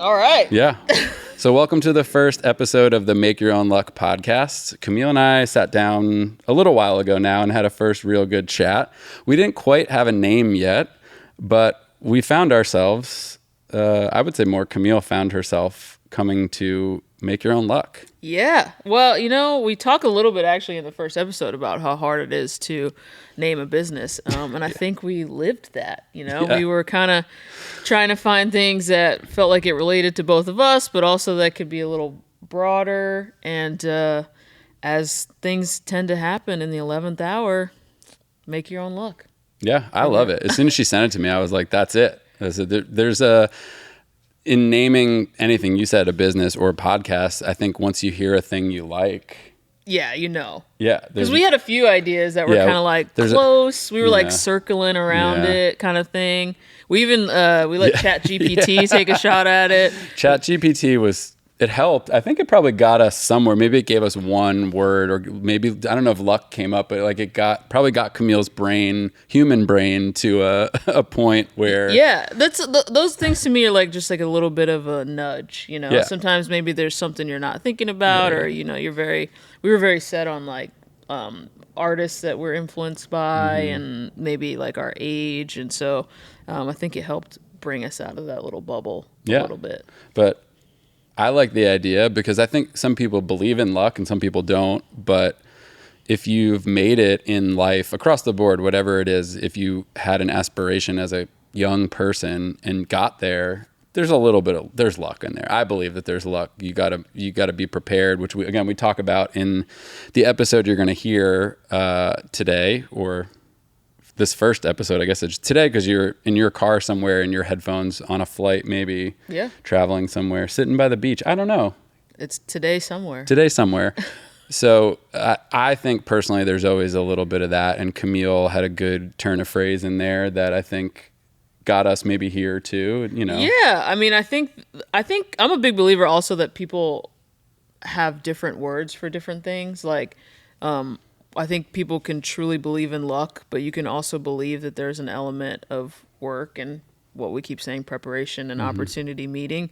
All right. Yeah. So welcome to the first episode of the Make Your Own Luck podcast. Camille and I sat down a little while ago now and had a first real good chat. We didn't quite have a name yet, but we found ourselves, I would say more Camille found herself coming to make your own luck. Yeah. Well, we talk a little bit actually in the first episode about how hard it is to name a business. And I think we lived that, Yeah. We were kind of trying to find things that felt like it related to both of us, but also that could be a little broader. And as things tend to happen in the 11th hour, make your own luck. Yeah, I love it. As soon as she sent it to me, I was like, that's it. In naming anything, you said a business or a podcast, I think once you hear a thing you like. Yeah, Yeah. Because we had a few ideas that were kind of like close. We were like circling around it kind of thing. We even, we let ChatGPT take a shot at it. ChatGPT it helped. I think it probably got us somewhere. Maybe it gave us one word, or maybe, I don't know if luck came up, but like probably got Camille's human brain to a point where. Yeah, those things to me are like just like a little bit of a nudge, Yeah. Sometimes maybe there's something you're not thinking about, or, we were very set on like artists that we're influenced by and maybe like our age. And so I think it helped bring us out of that little bubble a little bit. But I like the idea because I think some people believe in luck and some people don't. But if you've made it in life across the board, whatever it is, if you had an aspiration as a young person and got there, there's there's luck in there. I believe that there's luck. You gotta be prepared, which we talk about in the episode you're going to hear today, or this first episode, I guess it's today because you're in your car somewhere in your headphones on a flight, maybe traveling somewhere, sitting by the beach. I don't know. It's today somewhere. So I think personally there's always a little bit of that. And Camille had a good turn of phrase in there that I think got us maybe here too, Yeah. I mean, I think I'm a big believer also that people have different words for different things. Like, I think people can truly believe in luck, but you can also believe that there's an element of work and what we keep saying, preparation and opportunity meeting.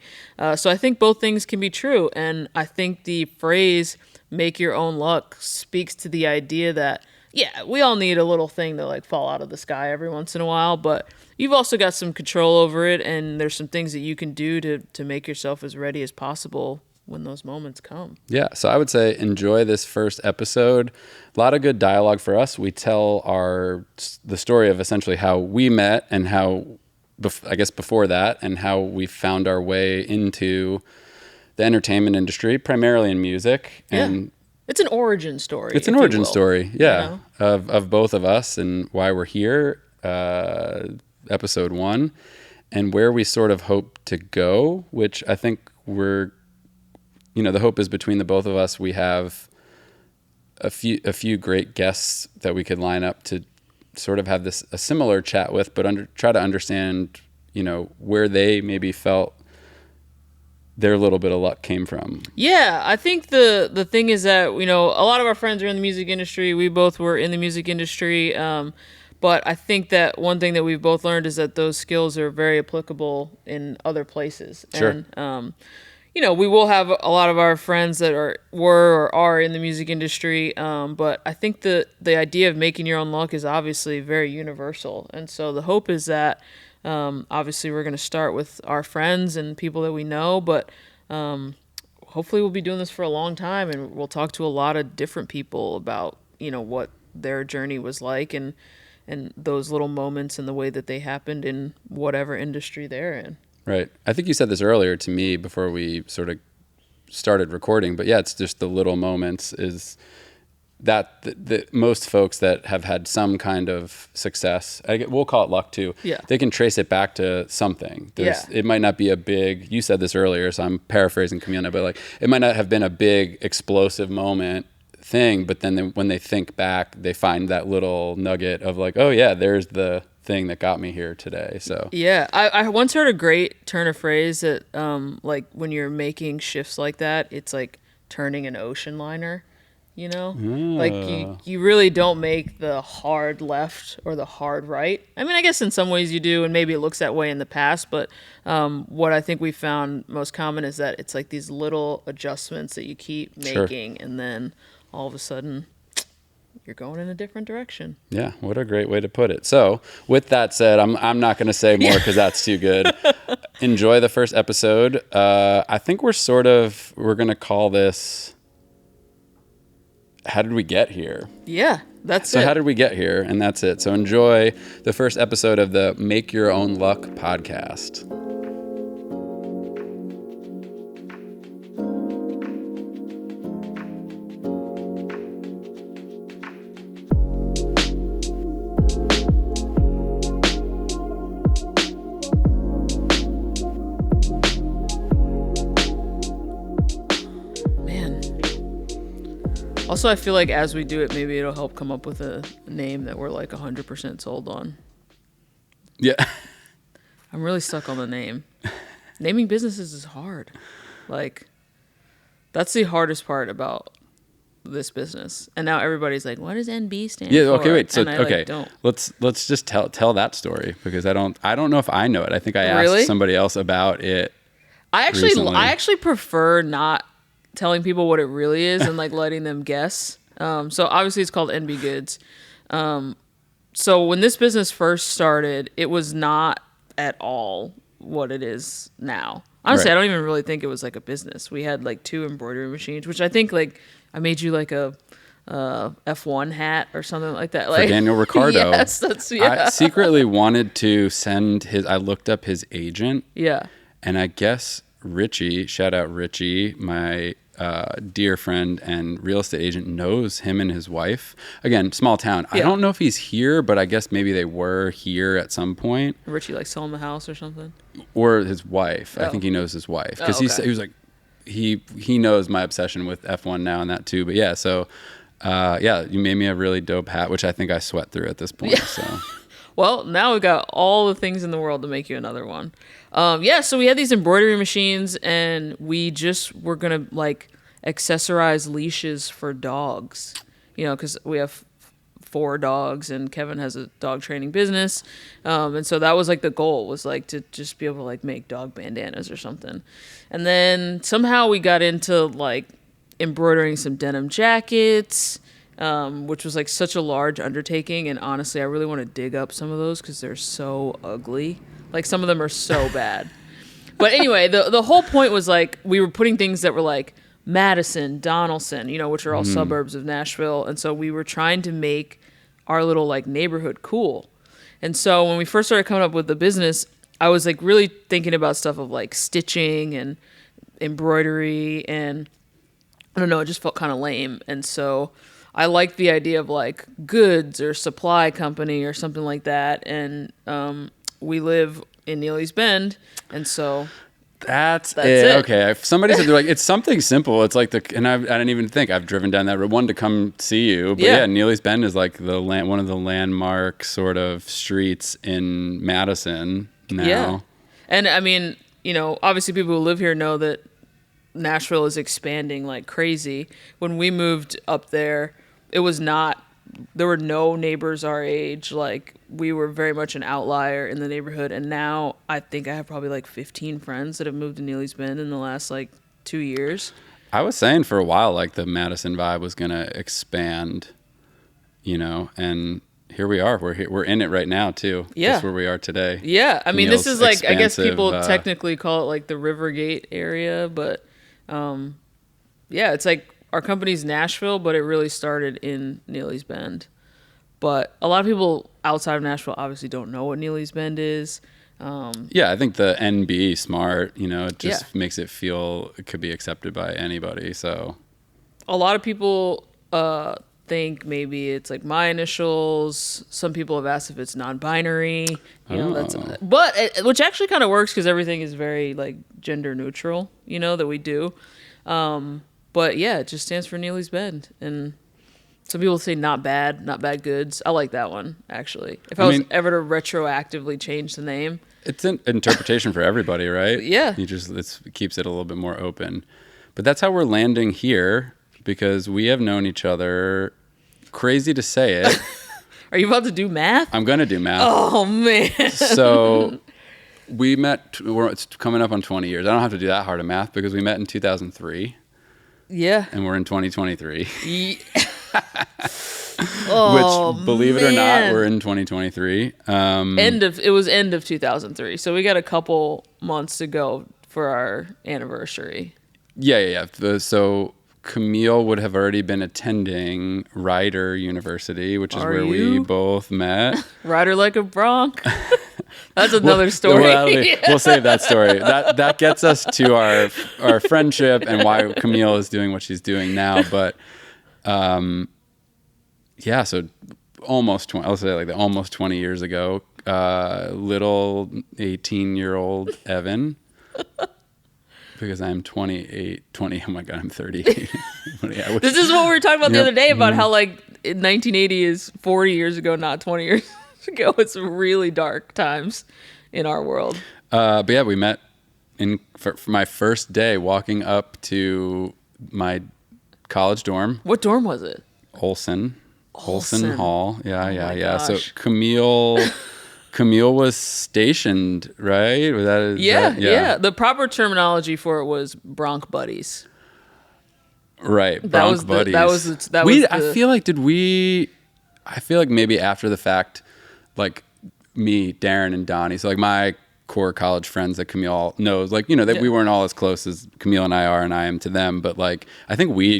So I think both things can be true. And I think the phrase make your own luck speaks to the idea that, yeah, we all need a little thing to like fall out of the sky every once in a while, but you've also got some control over it. And there's some things that you can do to make yourself as ready as possible when those moments come. Yeah. So I would say enjoy this first episode. A lot of good dialogue for us. We tell the story of essentially how we met and how, I guess before that, and how we found our way into the entertainment industry, primarily in music. And it's an origin story. It's an origin story, of both of us and why we're here, episode 1, and where we sort of hope to go, which I think the hope is between the both of us. We have a few great guests that we could line up to sort of have a similar chat with, but try to understand, where they maybe felt their little bit of luck came from. Yeah, I think the thing is that, a lot of our friends are in the music industry. We both were in the music industry. But I think that one thing that we've both learned is that those skills are very applicable in other places. Sure. And, we will have a lot of our friends that were or are in the music industry, but I think the idea of making your own luck is obviously very universal. And so the hope is that obviously we're going to start with our friends and people that we know, but hopefully we'll be doing this for a long time, and we'll talk to a lot of different people about what their journey was like and those little moments and the way that they happened in whatever industry they're in. Right. I think you said this earlier to me before we sort of started recording, but yeah, it's just the little moments is that the most folks that have had some kind of success, we'll call it luck too. Yeah. They can trace it back to something. It might not be a big, you said this earlier, so I'm paraphrasing Camille, but like it might not have been a big explosive moment thing, but then when they think back, they find that little nugget of like, oh yeah, there's the thing that got me here today. So yeah, I once heard a great turn of phrase that like when you're making shifts like that, it's like turning an ocean liner. you know? Like you really don't make the hard left or the hard right. I mean, I guess in some ways you do, and maybe it looks that way in the past, but what I think we found most common is that it's like these little adjustments that you keep making, and then all of a sudden you're going in a different direction. Yeah, what a great way to put it. So, with that said, I'm not going to say more because that's too good. Enjoy the first episode. I think we're going to call this, How Did We Get Here? Yeah, that's it. So how did we get here? And that's it. So enjoy the first episode of the Make Your Own Luck podcast. Also, I feel like as we do it, maybe it'll help come up with a name that we're like 100% sold on. Yeah. I'm really stuck on the name. Naming businesses is hard. Like, that's the hardest part about this business. And now everybody's like, what does NB stand for? Yeah, okay, wait. So, and I, okay. don't. Let's just tell that story because I don't know if I know it. I think I asked somebody else about it. I recently. actually prefer not telling people what it really is and like letting them guess. So obviously it's called NB Goods. So when this business first started, it was not at all what it is now. Honestly, right. I don't even really think it was like a business. We had like 2 embroidery machines, which I think like I made you like a F1 hat or something like that. Like, for Daniel Ricciardo. Yes, I secretly wanted to send I looked up his agent. Yeah. And I guess Richie, shout out Richie, my dear friend and real estate agent, knows him and his wife. Again, small town. Yeah. I don't know if he's here, but I guess maybe they were here at some point. Richie like selling the house or something? Or his wife. Oh. I think he knows his wife. Because okay. he was like, he knows my obsession with F1 now and that too. But yeah, so you made me a really dope hat, which I think I sweat through at this point. Yeah. So. Well, now we've got all the things in the world to make you another one. So we had these embroidery machines, and we just were going to, like, accessorize leashes for dogs. You know, because we have 4 dogs, and Kevin has a dog training business. And so that was, like, the goal, was, like, to just be able to, like, make dog bandanas or something. And then somehow we got into, like, embroidering some denim jackets, which was like such a large undertaking, and honestly I really want to dig up some of those because they're so ugly. Like some of them are so bad. But anyway, the whole point was like we were putting things that were like Madison, Donaldson, you know, which are all suburbs of Nashville, and so we were trying to make our little like neighborhood cool. And so when we first started coming up with the business, I was like really thinking about stuff of like stitching and embroidery, and I don't know, it just felt kind of lame. And so I liked the idea of like goods or supply company or something like that. And we live in Neely's Bend, and so that's it. Okay, if somebody said they're like it's something simple. It's like I didn't even think I've driven down that road to come see you. But yeah, Neely's Bend is like one of the landmark sort of streets in Madison now. Yeah, and I mean, you know, obviously people who live here know that Nashville is expanding like crazy. When we moved up there, there were no neighbors our age. Like we were very much an outlier in the neighborhood. And now I think I have probably like 15 friends that have moved to Neely's Bend in the last like 2 years. I was saying for a while, like the Madison vibe was going to expand, you know, and here we are. We're in it right now too. Yeah. That's where we are today. Yeah. I mean, this is like, I guess people technically call it like the Rivergate area, but it's like our company's Nashville, but it really started in Neely's Bend. But a lot of people outside of Nashville obviously don't know what Neely's Bend is. I think the NB smart, you know, it just makes it feel it could be accepted by anybody. So a lot of people think maybe it's like my initials. Some people have asked if it's non-binary. You know, which actually kind of works because everything is very like gender neutral. You know that we do. But yeah, it just stands for Neely's Bend. And some people say not bad goods. I like that one, actually. If I was ever to retroactively change the name. It's an interpretation for everybody, right? Yeah. It keeps it a little bit more open. But that's how we're landing here. because we have known each other, crazy to say it. Are you about to do math? I'm going to do math. Oh, man. So we met, it's coming up on 20 years. I don't have to do that hard of math because we met in 2003. Yeah. And we're in 2023. Oh, which, believe it or not, we're in 2023. It was end of 2003. So we got a couple months to go for our anniversary. Yeah. So Camille would have already been attending Rider University, which is where we both met. Rider like a bronc. That's another story. We'll save that story. That gets us to our friendship and why Camille is doing what she's doing now. But yeah, so almost 20. I'll say almost 20 years ago, little 18-year-old Evan. Because I'm 20. Oh my God, I'm 30. This is what we were talking about the other day about how 1980 is 40 years ago, not 20 years ago. It's really dark times in our world. But yeah, we met for my first day walking up to my college dorm. What dorm was it? Olson Hall. Yeah. Gosh. So Camille was stationed, right? Yeah. The proper terminology for it was bronc buddies. Right, bronc buddies. I feel like maybe after the fact, like me, Darren, and Donnie. So like my core college friends that Camille knows, we weren't all as close as Camille and I are, and I am to them. But like I think we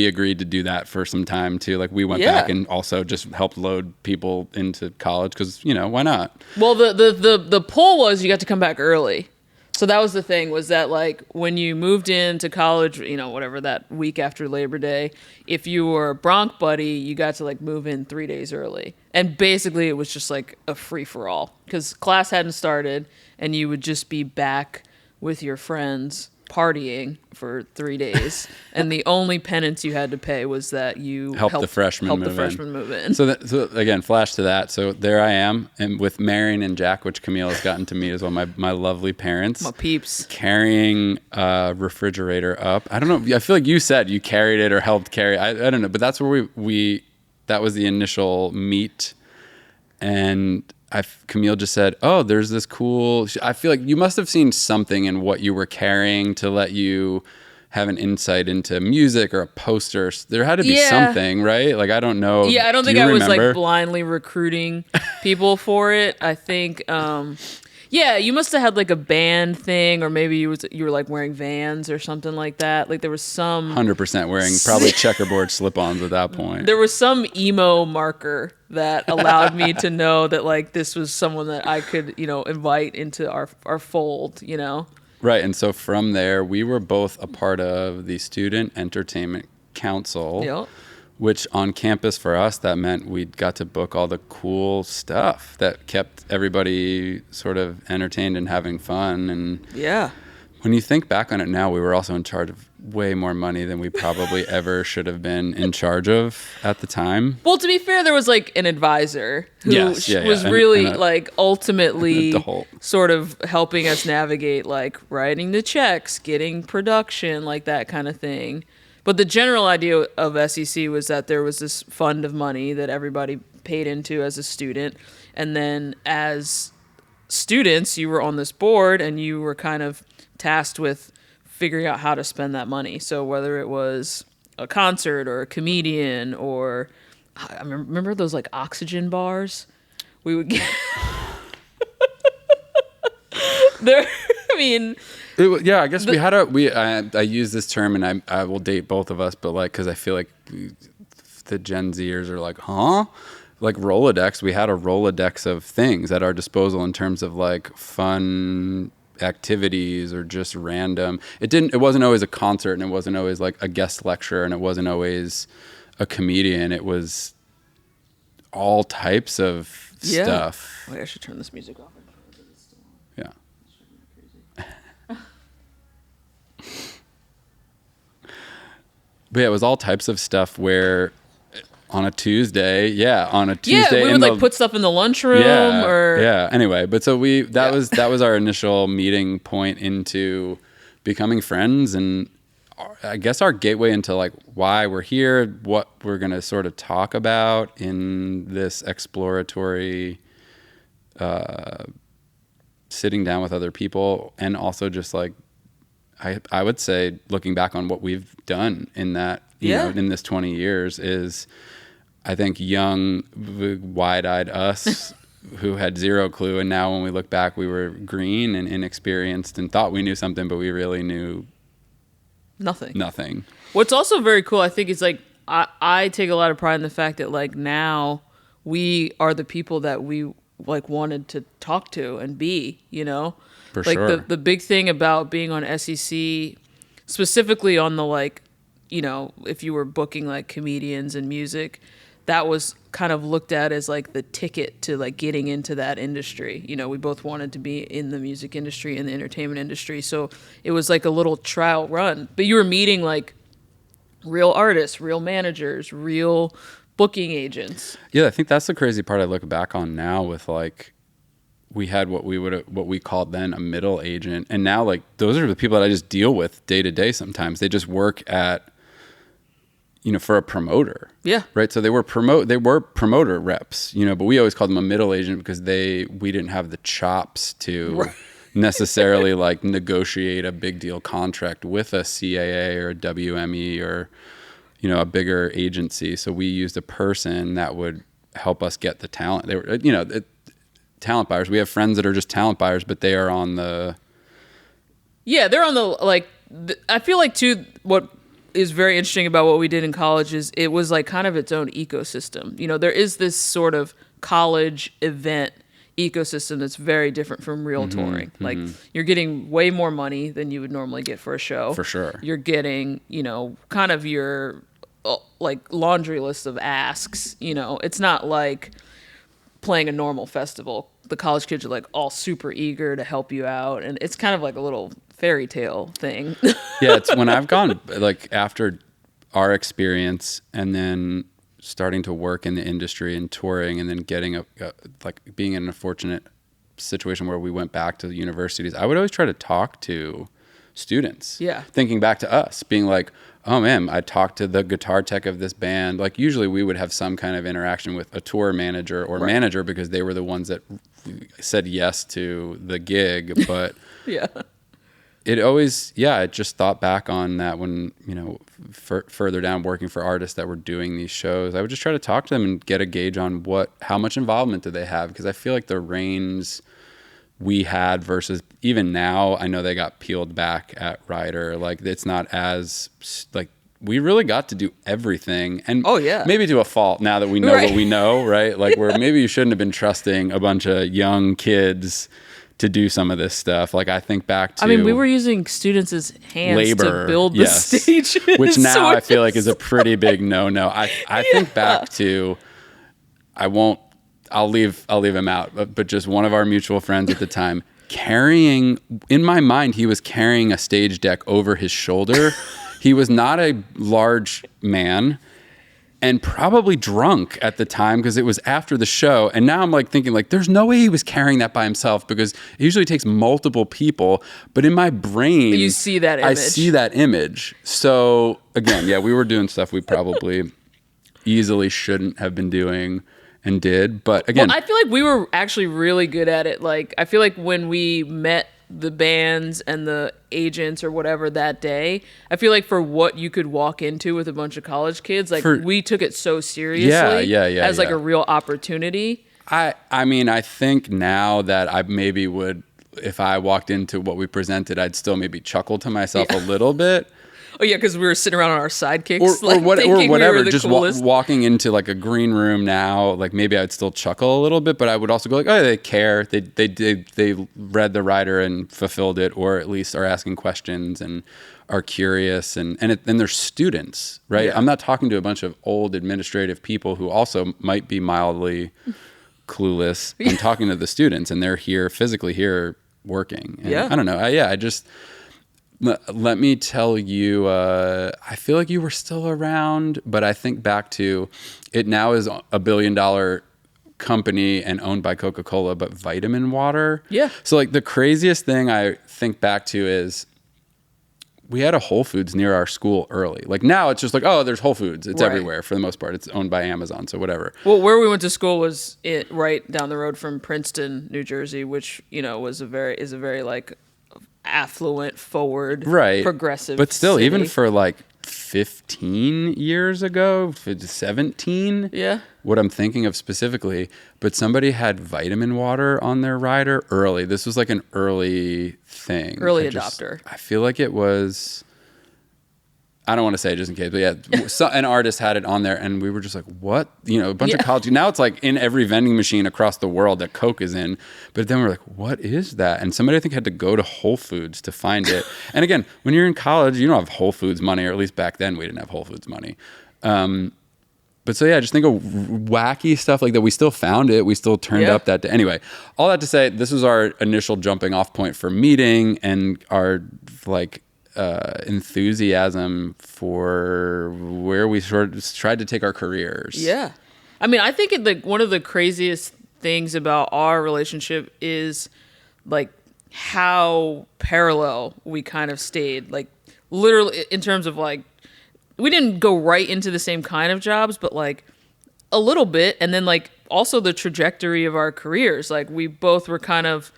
agreed to do that for some time too. Like we went back and also just helped load people into college because why not? Well, the pull was you got to come back early. So that was the thing, was that like when you moved into college, whatever, that week after Labor Day, if you were a bronc buddy, you got to like move in 3 days early. And basically it was just like a free for all because class hadn't started and you would just be back with your friends partying for 3 days. And the only penance you had to pay was that you helped the freshmen move in. So again, flash to that. So there I am, and with Marion and Jack, which Camille has gotten to meet as well, my lovely parents. My peeps. Carrying a refrigerator up. I don't know. I feel like you said you carried it or helped carry. I don't know. But that's where that was the initial meet. And Camille just said, "Oh, there's this cool." I feel like you must have seen something in what you were carrying to let you have an insight into music or a poster. There had to be something, right? Like I don't know. Yeah, I don't think I was like blindly recruiting people for it. I think, you must have had like a band thing, or maybe you were like wearing Vans or something like that. Like there was some 100% wearing probably checkerboard slip-ons at that point. There was some emo marker that allowed me to know that like this was someone that I could, invite into our fold, Right. And so from there, we were both a part of the Student Entertainment Council, which on campus for us, that meant we got to book all the cool stuff that kept everybody sort of entertained and having fun. And when you think back on it now, we were also in charge of way more money than we probably ever should have been in charge of at the time. Well, to be fair, there was like an advisor who was really like ultimately sort of helping us navigate like writing the checks, getting production, like that kind of thing. But the general idea of SEC was that there was this fund of money that everybody paid into as a student. And then as students, you were on this board and you were kind of tasked with figuring out how to spend that money. So whether it was a concert or a comedian or I remember those like oxygen bars we would get. I guess we had I use this term and I will date both of us, but like, cause I feel like the Gen Zers are like, huh? Like Rolodex, we had a Rolodex of things at our disposal in terms of like fun activities or just random. It wasn't always a concert and it wasn't always like a guest lecture and it wasn't always a comedian. It was all types of stuff. Wait, I should turn this music off. Yeah. But yeah, it was all types of stuff where on a Tuesday, we would like put stuff in the lunchroom Anyway, but so that was our initial meeting point into becoming friends, and I guess our gateway into like why we're here, what we're going to sort of talk about in this exploratory sitting down with other people, and also just like I would say looking back on what we've done in that, you know, in this 20 years is, I think, young, wide-eyed us who had zero clue, and now when we look back, we were green and inexperienced and thought we knew something, but we really knew nothing. What's also very cool, I think, is like I take a lot of pride in the fact that like now we are the people that we like wanted to talk to and be, you know? For like sure. the big thing about being on SEC, specifically on the like, you know, if you were booking like comedians and music, that was kind of looked at as like the ticket to like getting into that industry. You know, we both wanted to be in the music industry and the entertainment industry. So it was like a little trial run. But you were meeting like real artists, real managers, real booking agents. Yeah, I think that's the crazy part I look back on now with like, we had what we called then a middle agent, and now like those are the people that I just deal with day to day. Sometimes they just work at, you know, for a promoter. Yeah. Right. So they were promoter reps, you know, but we always called them a middle agent because we didn't have the chops to necessarily like negotiate a big deal contract with a CAA or a WME or, you know, a bigger agency. So we used a person that would help us get the talent. They were, you know, talent buyers. We have friends that are just talent buyers, but they are on the... Yeah, they're on the, like, I feel like, too, what is very interesting about what we did in college is it was, like, kind of its own ecosystem. You know, there is this sort of college event ecosystem that's very different from real touring. Like, you're getting way more money than you would normally get for a show. For sure. You're getting, you know, kind of your, like, laundry list of asks. You know, it's not like playing a normal festival. The college kids are like all super eager to help you out, and it's kind of like a little fairy tale thing. Yeah, it's when I've gone like after our experience and then starting to work in the industry and touring and then getting like being in a fortunate situation where we went back to the universities, I would always try to talk to students. Yeah. Thinking back to us, being like, oh man, I talked to the guitar tech of this band. Like usually we would have some kind of interaction with a tour manager or manager because they were the ones that said yes to the gig. But Yeah. It always, I just thought back on that when, you know, further down working for artists that were doing these shows, I would just try to talk to them and get a gauge on how much involvement do they have? Because I feel like the reins we had versus even now, I know they got peeled back at Ryder. Like it's not as like we really got to do everything, and maybe to a fault now that we know what we know, right? Like where maybe you shouldn't have been trusting a bunch of young kids to do some of this stuff. Like I think back to, I mean, we were using students as hands labor, to build the stages, which now I feel like is a pretty big no. I think back to, I'll leave him out, but just one of our mutual friends at the time carrying, in my mind, he was carrying a stage deck over his shoulder. He was not a large man and probably drunk at the time because it was after the show. And now I'm like thinking like, there's no way he was carrying that by himself because it usually takes multiple people. But in my brain, you see that image. I see that image. So again, we were doing stuff we probably easily shouldn't have been doing and did. But again, I feel like we were actually really good at it. Like, I feel like when we met the bands and the agents or whatever that day, I feel like for what you could walk into with a bunch of college kids, like we took it so seriously as like a real opportunity. I mean, I think now that I maybe would, if I walked into what we presented, I'd still maybe chuckle to myself a little bit. Oh yeah, because we were sitting around on our sidekicks, or like, whatever. We were just walking into like a green room now, like maybe I'd still chuckle a little bit, but I would also go like, oh, they care. They read the writer and fulfilled it, or at least are asking questions and are curious, and they're students, right? Yeah. I'm not talking to a bunch of old administrative people who also might be mildly clueless. I'm talking to the students, and they're physically here working. And I don't know. I just. Let me tell you, I feel like you were still around, but I think back to it now is $1 billion company and owned by Coca-Cola, but vitamin water. Yeah. So like the craziest thing I think back to is we had a Whole Foods near our school early. Like now it's just like, oh, there's Whole Foods. It's Right. everywhere for the most part. It's owned by Amazon, so whatever. Well, where we went to school was right down the road from Princeton, New Jersey, which is a very like affluent, forward, Right. progressive. But still, city. even for like 15 years ago, 17, Yeah. what I'm thinking of specifically, but somebody had vitamin water on their rider early. This was like an early thing. Early adopter. I feel like it was, I don't want to say it just in case, but yeah, an artist had it on there and we were just like, what? A bunch of college, now it's like in every vending machine across the world that Coke is in. But then we're like, what is that? And somebody I think had to go to Whole Foods to find it. And again, when you're in college, you don't have Whole Foods money, or at least back then we didn't have Whole Foods money. But so yeah, just think of wacky stuff like that. We still found it. We still turned up that day. Anyway, all that to say, this was our initial jumping off point for meeting and our like enthusiasm for where we sort of tried to take our careers. Yeah. I mean, I think one of the craziest things about our relationship is like how parallel we kind of stayed. Like literally in terms of like, we didn't go right into the same kind of jobs, but like a little bit. And then like also the trajectory of our careers. Like we both were kind of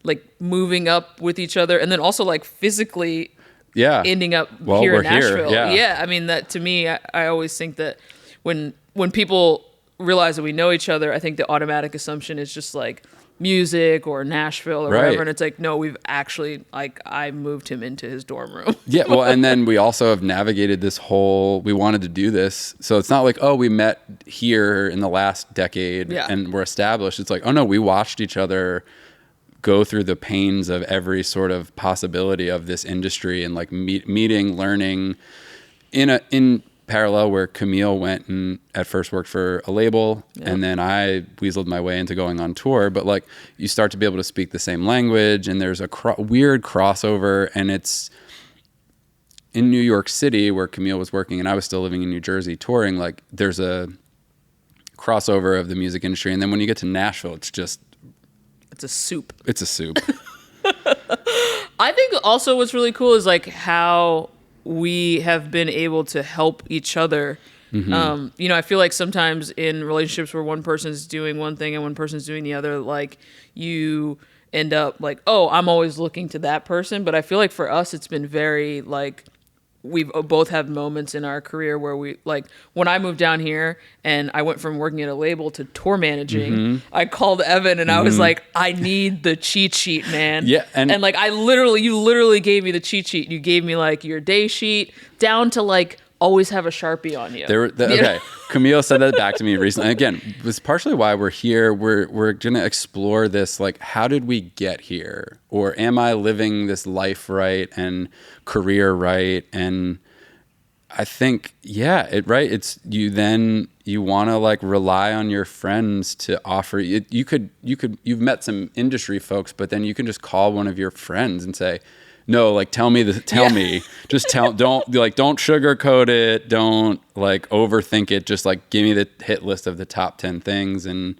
like moving up with each other, and then also like physically ending up here in Nashville. Yeah. I mean, that to me, I always think that when people realize that we know each other, I think the automatic assumption is just like music or Nashville or whatever. And it's like, no, we've actually, like, I moved him into his dorm room. Yeah. Well, and then we also have navigated this whole, we wanted to do this. So it's not like, oh, we met here in the last decade and we're established. It's like, oh no, we watched each other go through the pains of every sort of possibility of this industry and like meeting, learning in parallel, where Camille went and at first worked for a label and then I weaseled my way into going on tour. But like you start to be able to speak the same language, and there's a weird crossover. And it's in New York City where Camille was working and I was still living in New Jersey touring. Like there's a crossover of the music industry. And then when you get to Nashville, it's a soup. It's a soup. I think also what's really cool is like how we have been able to help each other. Mm-hmm. I feel like sometimes in relationships where one person's doing one thing and one person's doing the other, like you end up like, oh, I'm always looking to that person. But I feel like for us, it's been very like, we've both had moments in our career where we, like, when I moved down here and I went from working at a label to tour managing, I called Evan and I was like, I need the cheat sheet, man. Yeah. And like, you literally gave me the cheat sheet. You gave me like your day sheet down to like, always have a Sharpie on you. Okay. Camille said that back to me recently. Again, it was partially why we're here. We're going to explore this, like, how did we get here? Or am I living this life right and career right? And I think, it's you want to like rely on your friends to offer you've met some industry folks, but then you can just call one of your friends and say, no, like tell me, just don't sugarcoat it. Don't like overthink it. Just like give me the hit list of the top 10 things. And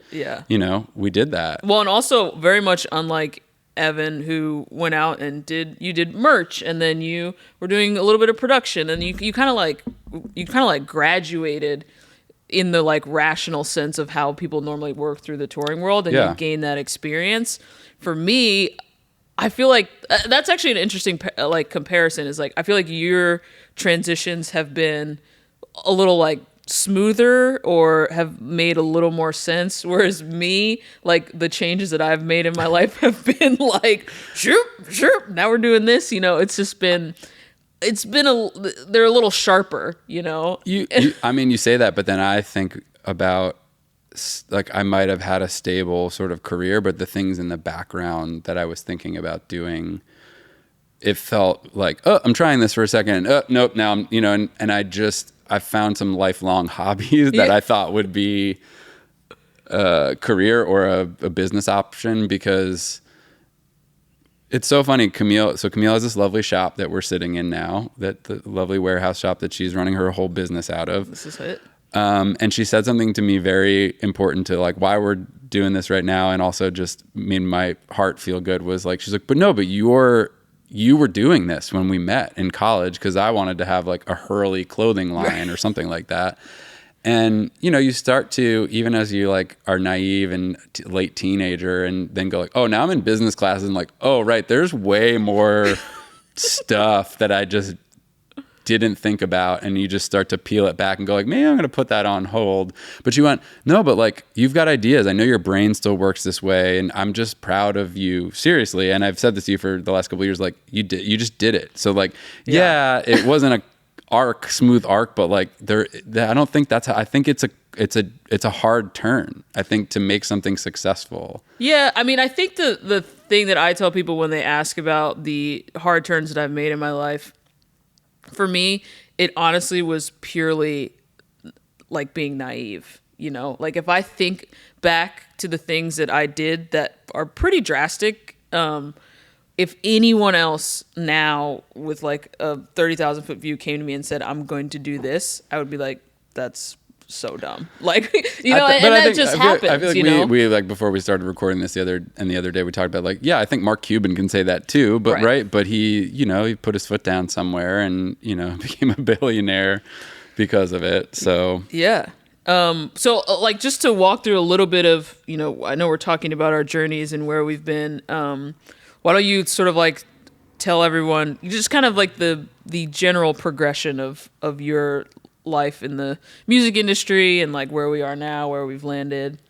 we did that. Well, and also very much unlike Evan, who went out and did merch, and then you were doing a little bit of production, and you kind of like graduated in the like rational sense of how people normally work through the touring world, and you gain that experience. For me, I feel like that's actually an interesting like comparison. Is like I feel like your transitions have been a little like smoother or have made a little more sense, whereas me, like the changes that I've made in my life have been like sure now we're doing this. It's just been they're a little sharper. I mean, you say that, but then I think about, like, I might have had a stable sort of career, but the things in the background that I was thinking about doing, it felt like, oh, I'm trying this for a second. Oh, nope. Now I'm, and I found some lifelong hobbies that I thought would be a career or a business option, because it's so funny. Camille has this lovely shop that we're sitting in now, that the lovely warehouse shop that she's running her whole business out of. This is it. And she said something to me very important to like why we're doing this right now, and also just made my heart feel good, was like, she's like, but you're you were doing this when we met in college because I wanted to have like a Hurley clothing line or something like that. And, you know, you start to, even as you like are naive and late teenager and then go like, oh, now I'm in business classes and like, oh, right, there's way more stuff that I just didn't think about, and you just start to peel it back and go like, maybe I'm going to put that on hold. But you went, no, but like, you've got ideas. I know your brain still works this way, and I'm just proud of you, seriously. And I've said this to you for the last couple of years, like you just did it. So like, yeah, it wasn't a smooth arc, but like I don't think that's how, I think it's a hard turn, I think, to make something successful. Yeah. I mean, I think the thing that I tell people when they ask about the hard turns that I've made in my life, for me, it honestly was purely like being naive, you know? Like if I think back to the things that I did that are pretty drastic, if anyone else now with like a 30,000 foot view came to me and said, I'm going to do this, I would be like, that's so dumb. Like, you know, and that just happens, I feel like you know? we like before we started recording this the other day, we talked about like, yeah, I think Mark Cuban can say that too, but right. But he, you know, he put his foot down somewhere and, you know, became a billionaire because of it. So, yeah. So like just to walk through a little bit of, you know, I know we're talking about our journeys and where we've been. Why don't you sort of like tell everyone just kind of like the general progression of your life in the music industry and like where we are now, where we've landed.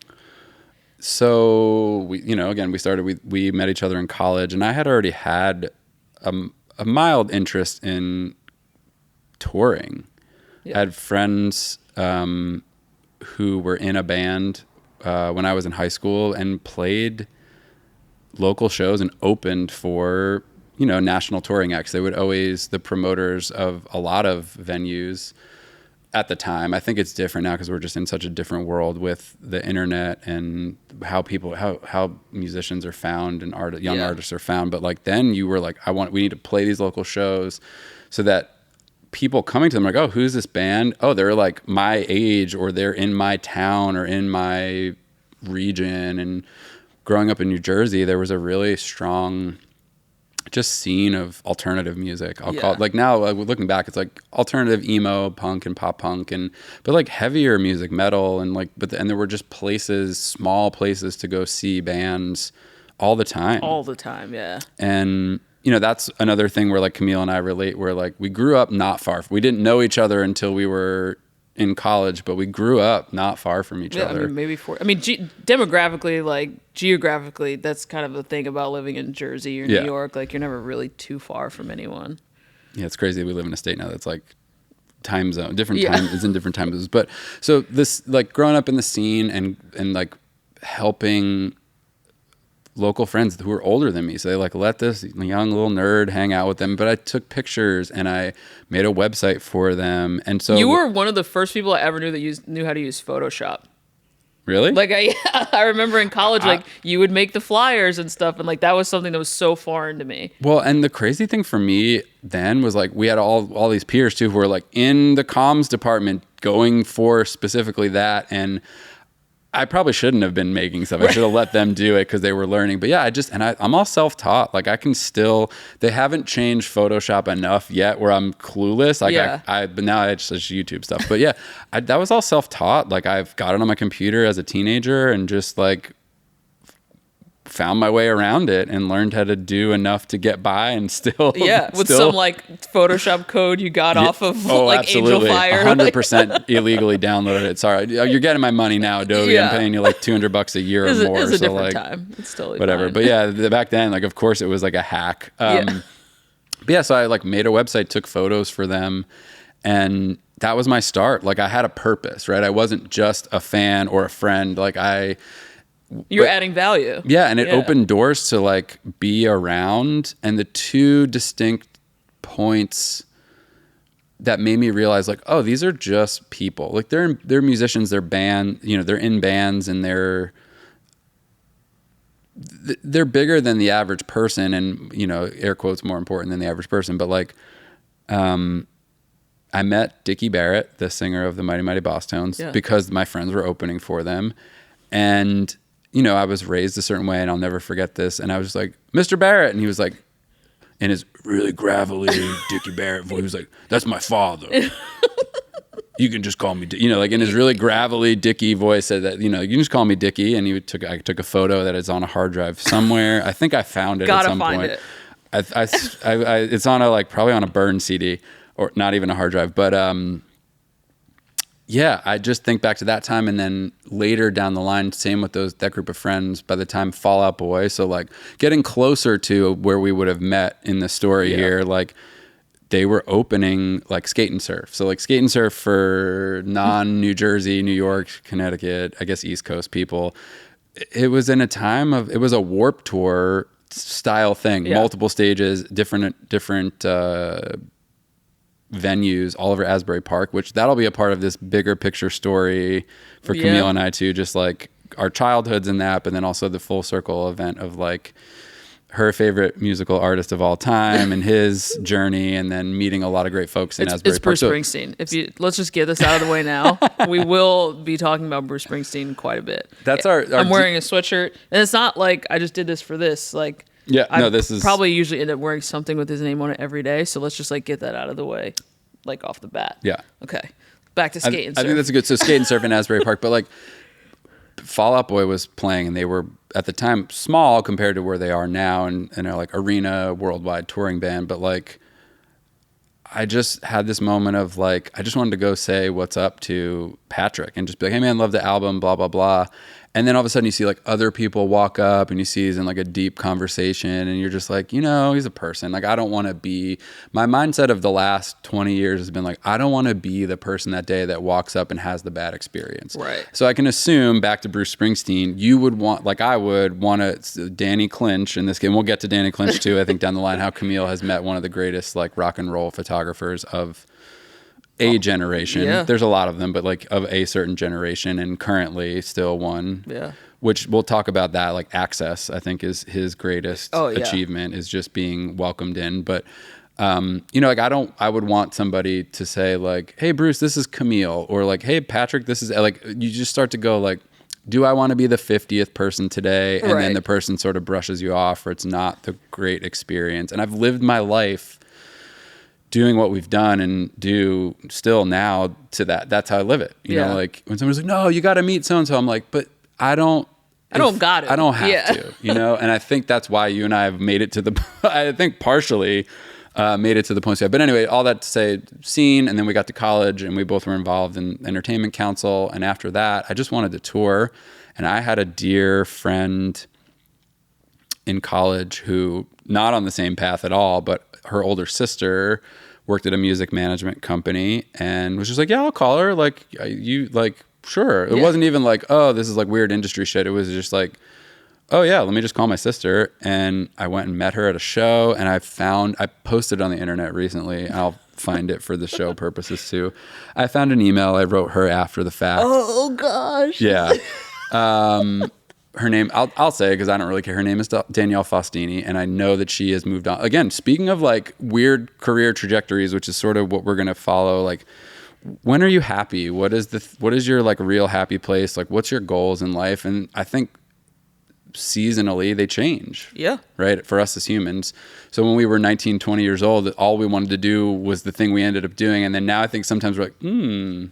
So we, you know, again, we met each other in college, and I had already had a mild interest in touring. Yeah. I had friends who were in a band when I was in high school and played local shows and opened for, you know, national touring acts. They would always, the promoters of a lot of venues at the time. I think it's different now because we're just in such a different world with the internet and how musicians are found and young artists are found. But like then you were like, we need to play these local shows so that people coming to them are like, oh, who's this band? Oh, they're like my age, or they're in my town or in my region. And growing up in New Jersey, there was a really strong just scene of alternative music. I'll call it, like now looking back, it's like alternative emo punk and pop punk but like heavier music, metal, and like and there were just small places to go see bands all the time. Yeah. And you know, that's another thing where like Camille and I relate, where like we grew up not far. We didn't know each other until we were in college, but we grew up not far from each other. I mean, maybe demographically, like geographically, that's kind of the thing about living in Jersey or New York. Like you're never really too far from anyone. Yeah, it's crazy. We live in a state now that's like time zone, different time, it's in different time zones. But so this, like growing up in the scene and like helping local friends who were older than me. So they like let this young little nerd hang out with them, but I took pictures and I made a website for them. And so you were one of the first people I ever knew that knew how to use Photoshop. Really? Like I remember in college, like you would make the flyers and stuff. And like, that was something that was so foreign to me. Well, and the crazy thing for me then was like, we had all these peers too, who were like in the comms department going for specifically that. And I probably shouldn't have been making stuff. I should have let them do it because they were learning. But yeah, I'm all self-taught. Like I can still, they haven't changed Photoshop enough yet where I'm clueless. Like but now I just YouTube stuff. But yeah, that was all self-taught. Like I've got it on my computer as a teenager and just like found my way around it and learned how to do enough to get by and still some like Photoshop code you got off of like absolutely. Angel Fire. 100% illegally downloaded it. Sorry, you're getting my money now, Adobe. I'm paying you like $200 a year or more. It's a different time. It's totally whatever. Fine. But yeah, back then, like of course it was like a hack. But yeah, so I like made a website, took photos for them, and that was my start. Like I had a purpose, right? I wasn't just a fan or a friend. Like you're adding value. Yeah, and it opened doors to like be around. And the two distinct points that made me realize like, oh, these are just people. Like they're musicians, they're band, you know, they're in bands and they're bigger than the average person, and you know, air quotes, more important than the average person. But like I met Dickie Barrett, the singer of the Mighty Mighty Boss Tones, because my friends were opening for them. And you know, I was raised a certain way, and I'll never forget this. And I was like, Mr. Barrett. And he was like, in his really gravelly Dickie Barrett voice. He was like, "That's my father. You can just call me," like in his really gravelly Dickie voice, said that, you can just call me Dickie. And I took a photo that is on a hard drive somewhere. I think I found it at some point. Gotta find it. It's on probably on a burned CD, or not even a hard drive. But yeah, I just think back to that time, and then later down the line, same with that group of friends. By the time Fall Out Boy, so getting closer to where we would have met in the story here, they were opening Skate and Surf. So Skate and Surf for non-New Jersey, New York, Connecticut, I guess East Coast people. It was in a time it was a Warped Tour style thing, multiple stages, different venues all over Asbury Park, which that'll be a part of this bigger picture story for Camille and I too, just our childhoods in that, but then also the full circle event of her favorite musical artist of all time and his journey, and then meeting a lot of great folks in Asbury Park. It's Bruce Springsteen. Let's just get this out of the way now. We will be talking about Bruce Springsteen quite a bit. That's I'm wearing a sweatshirt, and it's not I just did this for this. This is probably usually end up wearing something with his name on it every day. So let's just get that out of the way, off the bat. Yeah. Okay. Back to Skate and Surf. I think that's good. So Skate and Surf in Asbury Park, but Fall Out Boy was playing, and they were at the time small compared to where they are now, and are arena worldwide touring band. But I just had this moment of I just wanted to go say what's up to Patrick and just be like, "Hey man, love the album, blah blah blah." And then all of a sudden you see other people walk up, and you see he's in a deep conversation, and you're just he's a person. I don't want to be, my mindset of the last 20 years has been I don't want to be the person that day that walks up and has the bad experience. Right. So I can assume, back to Bruce Springsteen, you would want, I would want to, Danny Clinch in this game. We'll get to Danny Clinch too, I think down the line, how Camille has met one of the greatest rock and roll photographers of a generation. Yeah. There's a lot of them, but of a certain generation, and currently still one. Yeah. Which we'll talk about that. Access, I think, is his greatest achievement, is just being welcomed in. But I would want somebody to say "Hey Bruce, this is Camille," or "Hey Patrick, this is," you just start to go do I want to be the 50th person today? And then the person sort of brushes you off, or it's not the great experience. And I've lived my life doing what we've done and do still now to that. That's how I live it. You know, when someone's "No, you got to meet so-and-so," I'm but I don't got it. I don't have to, And I think that's why you and I have made it to I think partially made it to the point. But anyway, all that to say, scene, and then we got to college, and we both were involved in entertainment council. And after that, I just wanted to tour. And I had a dear friend in college who, not on the same path at all, but her older sister worked at a music management company, and was just "Yeah, I'll call her. Sure." It wasn't even "Oh, this is weird industry shit." It was just "Oh yeah, let me just call my sister." And I went and met her at a show, and I posted on the internet recently. I'll find it for the show purposes too. I found an email I wrote her after the fact. Oh gosh. Yeah. Her name, I'll say, because I don't really care. Her name is Danielle Faustini, and I know that she has moved on. Again, speaking of weird career trajectories, which is sort of what we're going to follow. When are you happy? What is your real happy place? What's your goals in life? And I think seasonally they change. Yeah. Right? For us as humans. So when we were 19, 20 years old, all we wanted to do was the thing we ended up doing. And then now I think sometimes we're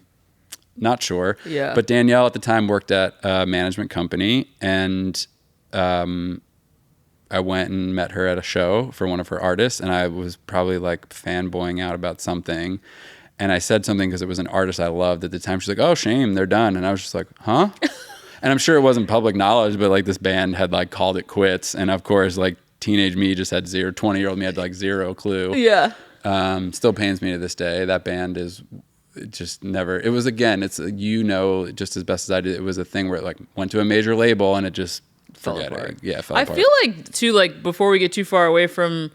not sure. Yeah. But Danielle at the time worked at a management company, and I went and met her at a show for one of her artists, and I was probably fanboying out about something. And I said something because it was an artist I loved at the time. She's "Oh, shame, they're done." And I was just huh? And I'm sure it wasn't public knowledge, but this band had called it quits. And of course, teenage me just had 20-year-old me had zero clue. Yeah. Still pains me to this day. That band is just never, it was, again, it's, just as best as I did, it was a thing where it went to a major label and it just fell apart. Yeah, fell apart. I feel too, before we get too far away from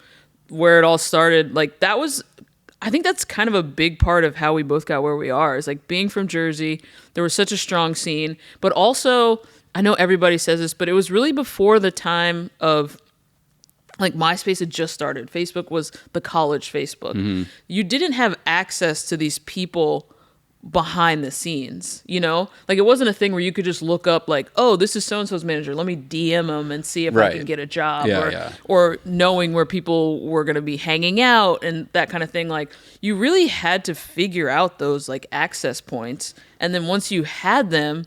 where it all started, I think that's kind of a big part of how we both got where we are, is being from Jersey. There was such a strong scene, but also, I know everybody says this, but it was really before the time of MySpace had just started. Facebook was the college Facebook. Mm-hmm. You didn't have access to these people behind the scenes, you know? Like it wasn't a thing where you could just look up like, oh, this is so-and-so's manager. Let me DM him and see if I can get a job, or knowing where people were going to be hanging out and that kind of thing. Like you really had to figure out those like access points. And then once you had them,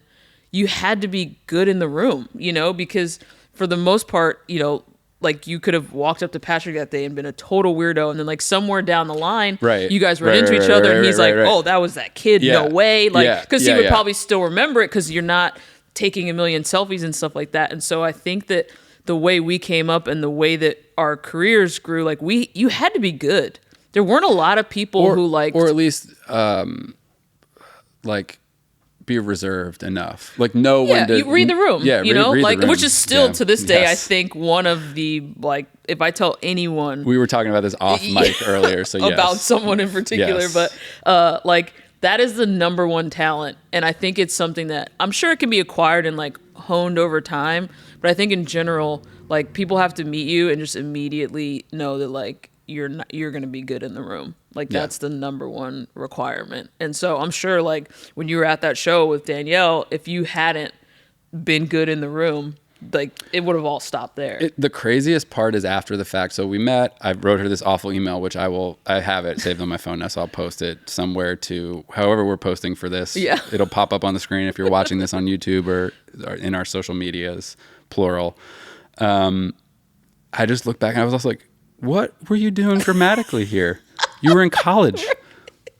you had to be good in the room, you know, because for the most part, you know, like you could have walked up to Patrick that day and been a total weirdo, and then like somewhere down the line, you guys run into each other, and he's like, "Oh, that was that kid, no way!" Like, because he would probably still remember it because you're not taking a million selfies and stuff like that. And so I think that the way we came up and the way that our careers grew, like you had to be good. There weren't a lot of people who like, or at least like. Be reserved enough, like know when to you read the room, you know, like which is still to this day, I think one of the like, if I tell anyone, we were talking about this off mic earlier, so about someone in particular, but like that is the number one talent, and I think it's something that I'm sure it can be acquired and like honed over time, but I think in general, like people have to meet you and just immediately know that like you're going to be good in the room. Like that's the number one requirement. And so I'm sure like when you were at that show with Danielle, if you hadn't been good in the room, like it would have all stopped there. The craziest part is after the fact. So we met, I wrote her this awful email, which I have it saved on my phone now, so I'll post it somewhere to however we're posting for this. Yeah. It'll pop up on the screen if you're watching this on YouTube or in our social medias, plural. I just looked back and I was also like, what were you doing grammatically here? You were in college.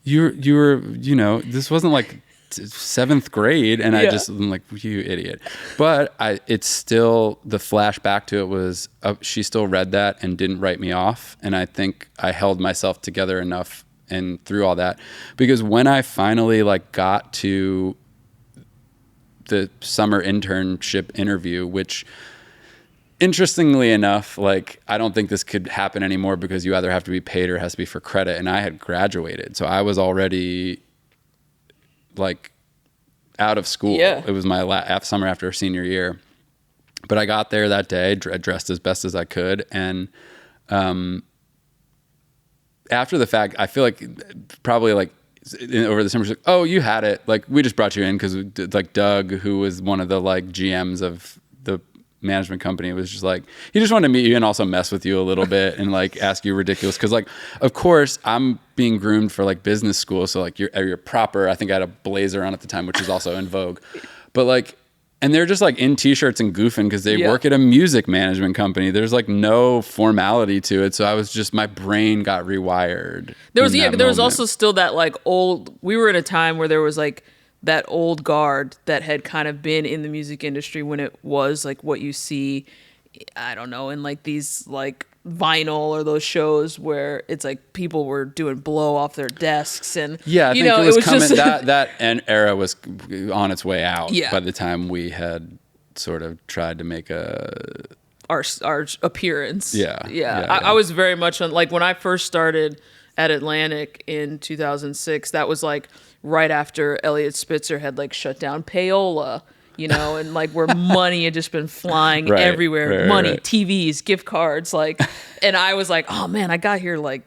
You were, you know, this wasn't like 7th grade, and I just I'm like, you idiot. But it's still, the flashback to it was she still read that and didn't write me off, and I think I held myself together enough and through all that, because when I finally like got to the summer internship interview, which interestingly enough, like I don't think this could happen anymore because you either have to be paid or it has to be for credit, and I had graduated, so I was already like out of school. It was my summer after senior year, but I got there that day dressed as best as I could, and after the fact, I feel like probably like over the summer, like, oh, you had it, like we just brought you in because like Doug, who was one of the like GMs of the management company, was just like, he just wanted to meet you and also mess with you a little bit and like ask you ridiculous, because like of course I'm being groomed for like business school, so like you're proper. I think I had a blazer on at the time, which was also in vogue, but like, and they're just like in t-shirts and goofing because they work at a music management company. There's like no formality to it, so I was just, my brain got rewired. There was also still that like old, we were in a time where there was like that old guard that had kind of been in the music industry when it was like what you see, I don't know, in like these like vinyl or those shows where it's like people were doing blow off their desks, and I think it was coming, just that era was on its way out by the time we had sort of tried to make our appearance. I was very much on, like when I first started at Atlantic in 2006, that was like right after Elliot Spitzer had like shut down Payola, you know, and like where money had just been flying everywhere, money, TVs, gift cards, like, and I was like, oh man, I got here like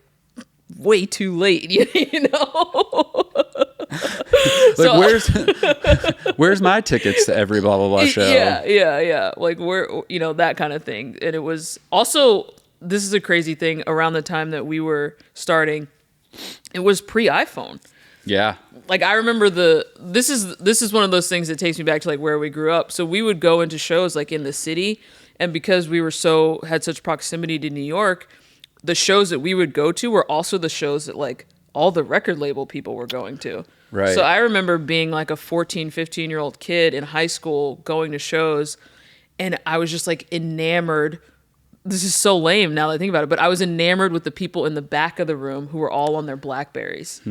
way too late, you know? Like, where's my tickets to every blah, blah, blah show? Yeah. Like where, you know, that kind of thing. And it was also, this is a crazy thing, around the time that we were starting, it was pre-iPhone. Yeah. Like I remember this is one of those things that takes me back to like where we grew up. So we would go into shows like in the city, and because we were had such proximity to New York, the shows that we would go to were also the shows that like all the record label people were going to. Right. So I remember being like a 14, 15-year-old kid in high school going to shows, and I was just like enamored. This is so lame now that I think about it, but I was enamored with the people in the back of the room who were all on their BlackBerries.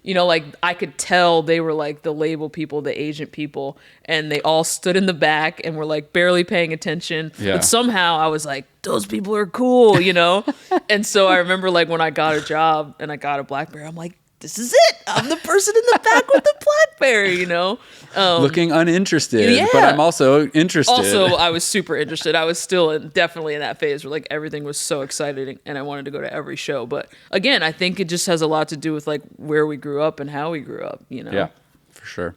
You know, like I could tell they were like the label people, the agent people, and they all stood in the back and were like barely paying attention. Yeah. But somehow I was like, those people are cool, you know? And so I remember like when I got a job and I got a BlackBerry, I'm like, this is it. I'm the person in the back with the BlackBerry, you know? Looking uninterested, yeah. but I'm also interested. Also, I was super interested. I was still definitely in that phase where like everything was so exciting and I wanted to go to every show. But again, I think it just has a lot to do with like where we grew up and how we grew up, you know? Yeah, for sure.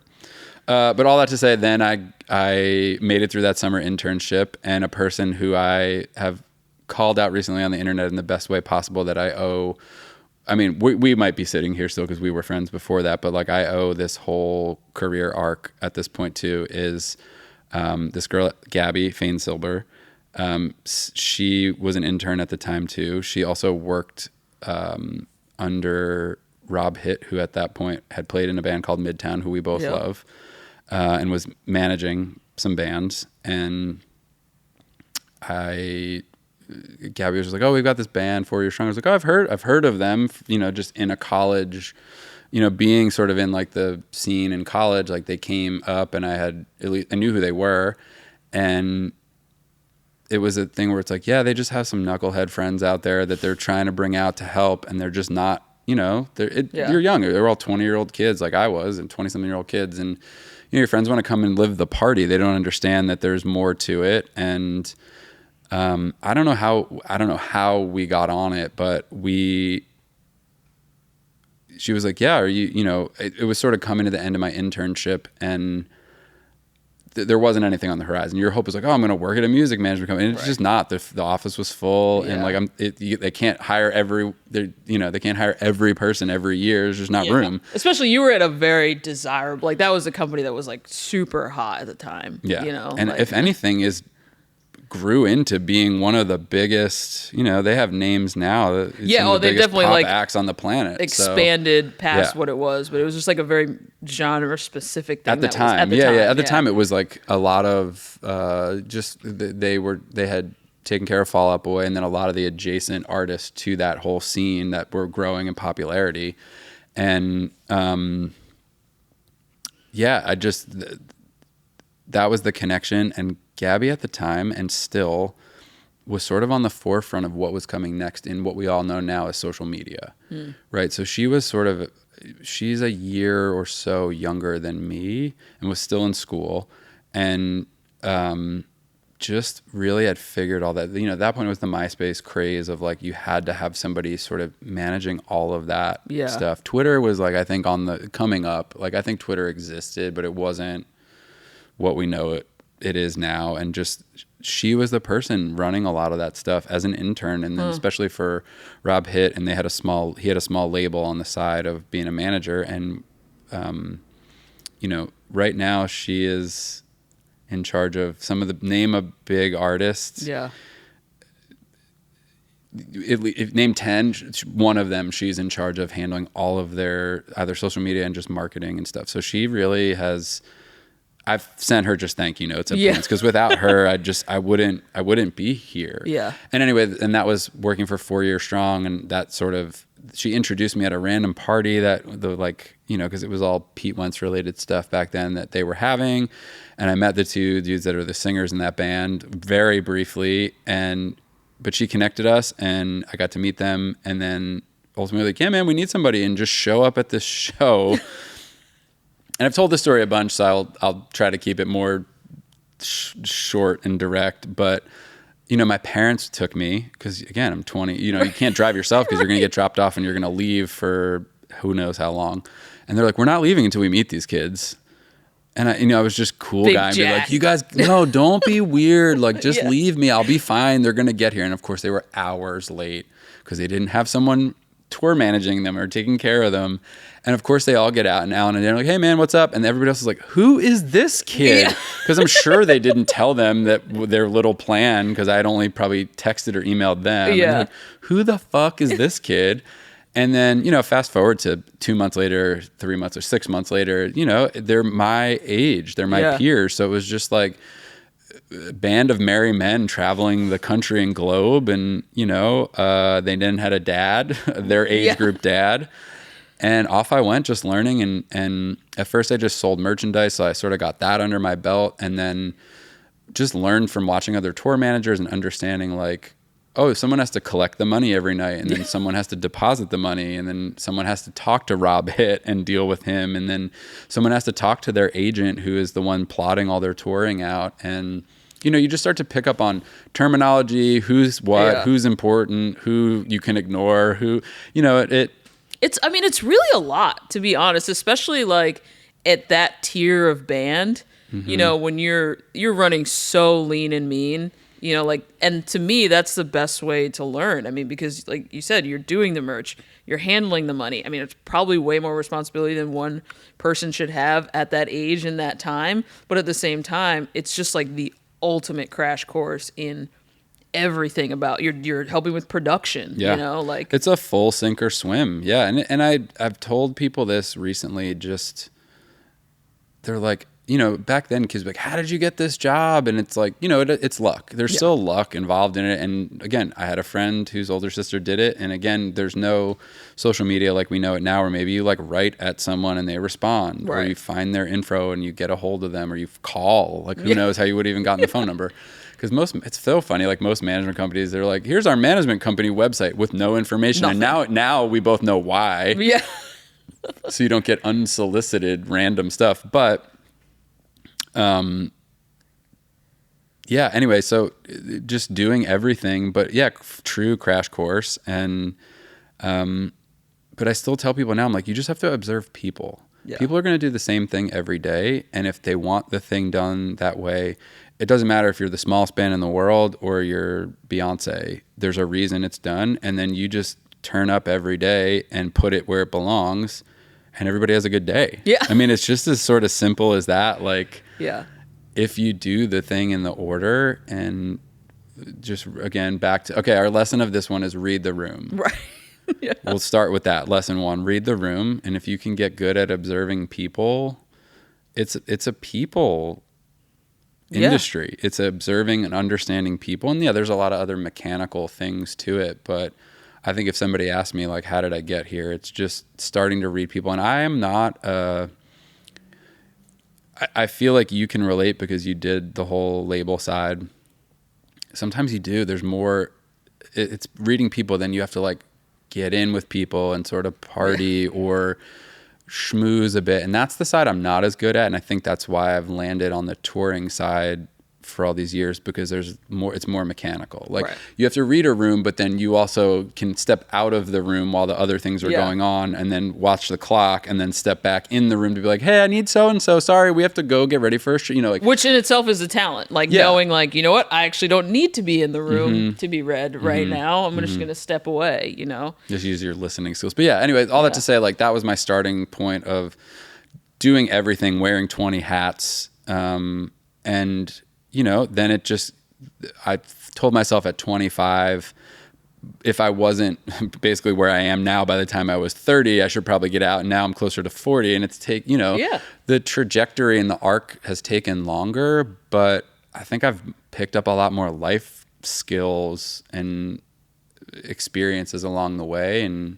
But all that to say, then I made it through that summer internship, and a person who I have called out recently on the internet in the best way possible that I owe. I mean, we might be sitting here still because we were friends before that, but like I owe this whole career arc at this point too is this girl, Gabby Fain Silber. She was an intern at the time too. She also worked under Rob Hitt, who at that point had played in a band called Midtown, who we both love, and was managing some bands. And Gabby was just like, "Oh, we've got this band 4 Years Strong." I was like, "Oh, I've heard of them, you know, just in a college, you know, being sort of in like the scene in college, like they came up and I knew who they were." And it was a thing where it's like, yeah, they just have some knucklehead friends out there that they're trying to bring out to help, and they're just not, you know, you're young. They're all 20-year-old kids like I was, and 20-something-year-old kids, and you know, your friends want to come and live the party. They don't understand that there's more to it. And I don't know how we got on it, but she was like, "Yeah, are you know," it was sort of coming to the end of my internship, and there wasn't anything on the horizon. Your hope was like, "Oh, I'm going to work at a music management company." And it's just not. The office was full, and like they can't hire they can't hire every person every year. There's just not room. Especially you were at a very desirable, like that was a company that was like super hot at the time. Yeah, you know, and like, if anything grew into being one of the biggest, you know, they have names now. They definitely pop like acts on the planet. Expanded past what it was, but it was just like a very genre specific thing at the time. At the time it was like a lot of they had taken care of Fall Out Boy, and then a lot of the adjacent artists to that whole scene that were growing in popularity. And that was the connection. And Gabby at the time, and still, was sort of on the forefront of what was coming next in what we all know now as social media, right? So she's a year or so younger than me and was still in school, and just really had figured all that. You know, at that point it was the MySpace craze of like you had to have somebody sort of managing all of that stuff. Twitter was like, I think on the coming up, like I think Twitter existed, but it wasn't what we know it is now. And just she was the person running a lot of that stuff as an intern, and then especially for Rob Hitt, and he had a small label on the side of being a manager. And you know, right now she is in charge of some of the name of big artists. If name 10, one of them she's in charge of handling all of their either social media and just marketing and stuff. So she really has. I've sent her just thank you notes at points, because without her, I wouldn't be here. Yeah. And anyway, and that was working for 4 Years Strong, and that sort of, she introduced me at a random party that because it was all Pete Wentz related stuff back then that they were having, and I met the two dudes that are the singers in that band very briefly, but she connected us, and I got to meet them, and then ultimately like, yeah, man, we need somebody, and just show up at this show. And I've told this story a bunch, so I'll try to keep it more short and direct. But, you know, my parents took me because, again, I'm 20. You know, you can't drive yourself because you're going to get dropped off and you're going to leave for who knows how long. And they're like, we're not leaving until we meet these kids. And I was just cool Big guy and be Jack. like, you guys, no, don't be weird. Like, just leave me. I'll be fine. They're going to get here. And, of course, they were hours late because they didn't have someone tour managing them or taking care of them. And of course they all get out, and Alan and they're like, hey man, what's up? And everybody else is like, who is this kid? Because I'm sure they didn't tell them that their little plan, because I had only probably texted or emailed them. And they're like, who the fuck is this kid? And then, you know, fast forward to 2 months later, 3 months or 6 months later, you know, they're my age, they're my peers. So it was just like a band of merry men traveling the country and globe. And, you know, they then had a dad, their age group dad. And off I went, just learning. And at first I just sold merchandise. So I sort of got that under my belt, and then just learned from watching other tour managers and understanding like, oh, someone has to collect the money every night, and then someone has to deposit the money, and then someone has to talk to Rob Hitt and deal with him, and then someone has to talk to their agent who is the one plotting all their touring out. And you just start to pick up on terminology, who's what, who's important, who you can ignore, who it's really a lot, to be honest, especially like at that tier of band. When you're running so lean and mean, and to me, that's the best way to learn. I mean, because like you said, you're doing the merch, you're handling the money. I mean, it's probably way more responsibility than one person should have at that age and that time. But at the same time, it's just like the ultimate crash course in everything about you're helping with production. Like it's a full sink or swim. And I've told people this recently. Just they're like, back then kids were like, how did you get this job? And it's like, it's luck. There's still luck involved in it. And again, I had a friend whose older sister did it. And again, there's no social media like we know it now, where maybe you like write at someone and they respond, or you find their info and you get a hold of them, or you call, like who knows how you would have even gotten the phone number. Because it's so funny, like most management companies, they're like, here's our management company website with no information. Nothing. And now we both know why. Yeah. So you don't get unsolicited random stuff. But anyway, so just doing everything, but true crash course. And, but I still tell people now, I'm like, you just have to observe people. People are going to do the same thing every day. And if they want the thing done that way, it doesn't matter if you're the smallest band in the world or you're Beyonce, there's a reason it's done. And then you just turn up every day and put it where it belongs, and everybody has a good day. Yeah. I mean, it's just as sort of simple as that. Like, if you do the thing in the order, and just again, back to, okay, our lesson of this one is read the room. Right. We'll start with that. Lesson 1, read the room. And if you can get good at observing people, it's a people industry. It's observing and understanding people. And there's a lot of other mechanical things to it. But I think if somebody asked me, like, how did I get here? It's just starting to read people. And I am not, I feel like you can relate because you did the whole label side. Sometimes you do. There's more, it's reading people, then you have to like get in with people and sort of party or schmooze a bit. And that's the side I'm not as good at. And I think that's why I've landed on the touring side for all these years, because it's more mechanical. Like you have to read a room, but then you also can step out of the room while the other things are going on, and then watch the clock, and then step back in the room to be like, hey, I need so-and-so. Sorry, we have to go get ready first. Like, which in itself is a talent. Like knowing, like, you know what, I actually don't need to be in the room to be read right now. I'm just going to step away, Just use your listening skills. But anyway, all that to say, like, that was my starting point of doing everything, wearing 20 hats. And then it just, I told myself at 25, if I wasn't basically where I am now by the time I was 30, I should probably get out. And now I'm closer to 40, and it's the trajectory and the arc has taken longer, but I think I've picked up a lot more life skills and experiences along the way, and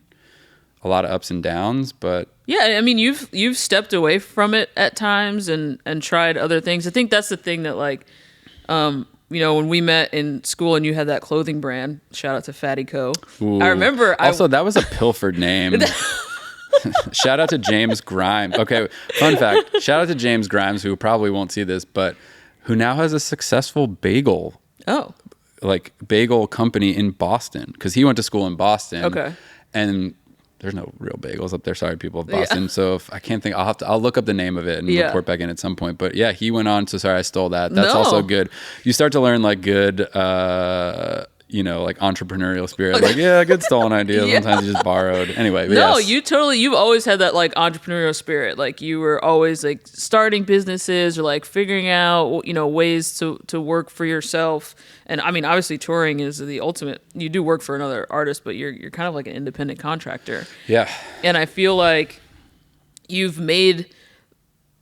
a lot of ups and downs. But I mean, you've stepped away from it at times and tried other things. I think that's the thing that, like, when we met in school and you had that clothing brand, shout out to Fatty Co. Ooh. I remember. Also, that was a pilfered name. Shout out to James Grimes. Okay, fun fact. Shout out to James Grimes, who probably won't see this, but who now has a successful bagel company in Boston, because he went to school in Boston. Okay. And there's no real bagels up there. Sorry, people of Boston. So if I can't think, I'll look up the name of it and report back in at some point. But he went on. So sorry, I stole that. That's also good. You start to learn like good, like entrepreneurial spirit. Like, good stolen ideas. Sometimes you just borrowed. Anyway. You've always had that like entrepreneurial spirit. Like you were always like starting businesses or like figuring out, ways to work for yourself. And I mean, obviously touring is the ultimate. You do work for another artist, but you're kind of like an independent contractor. Yeah. And I feel like you've made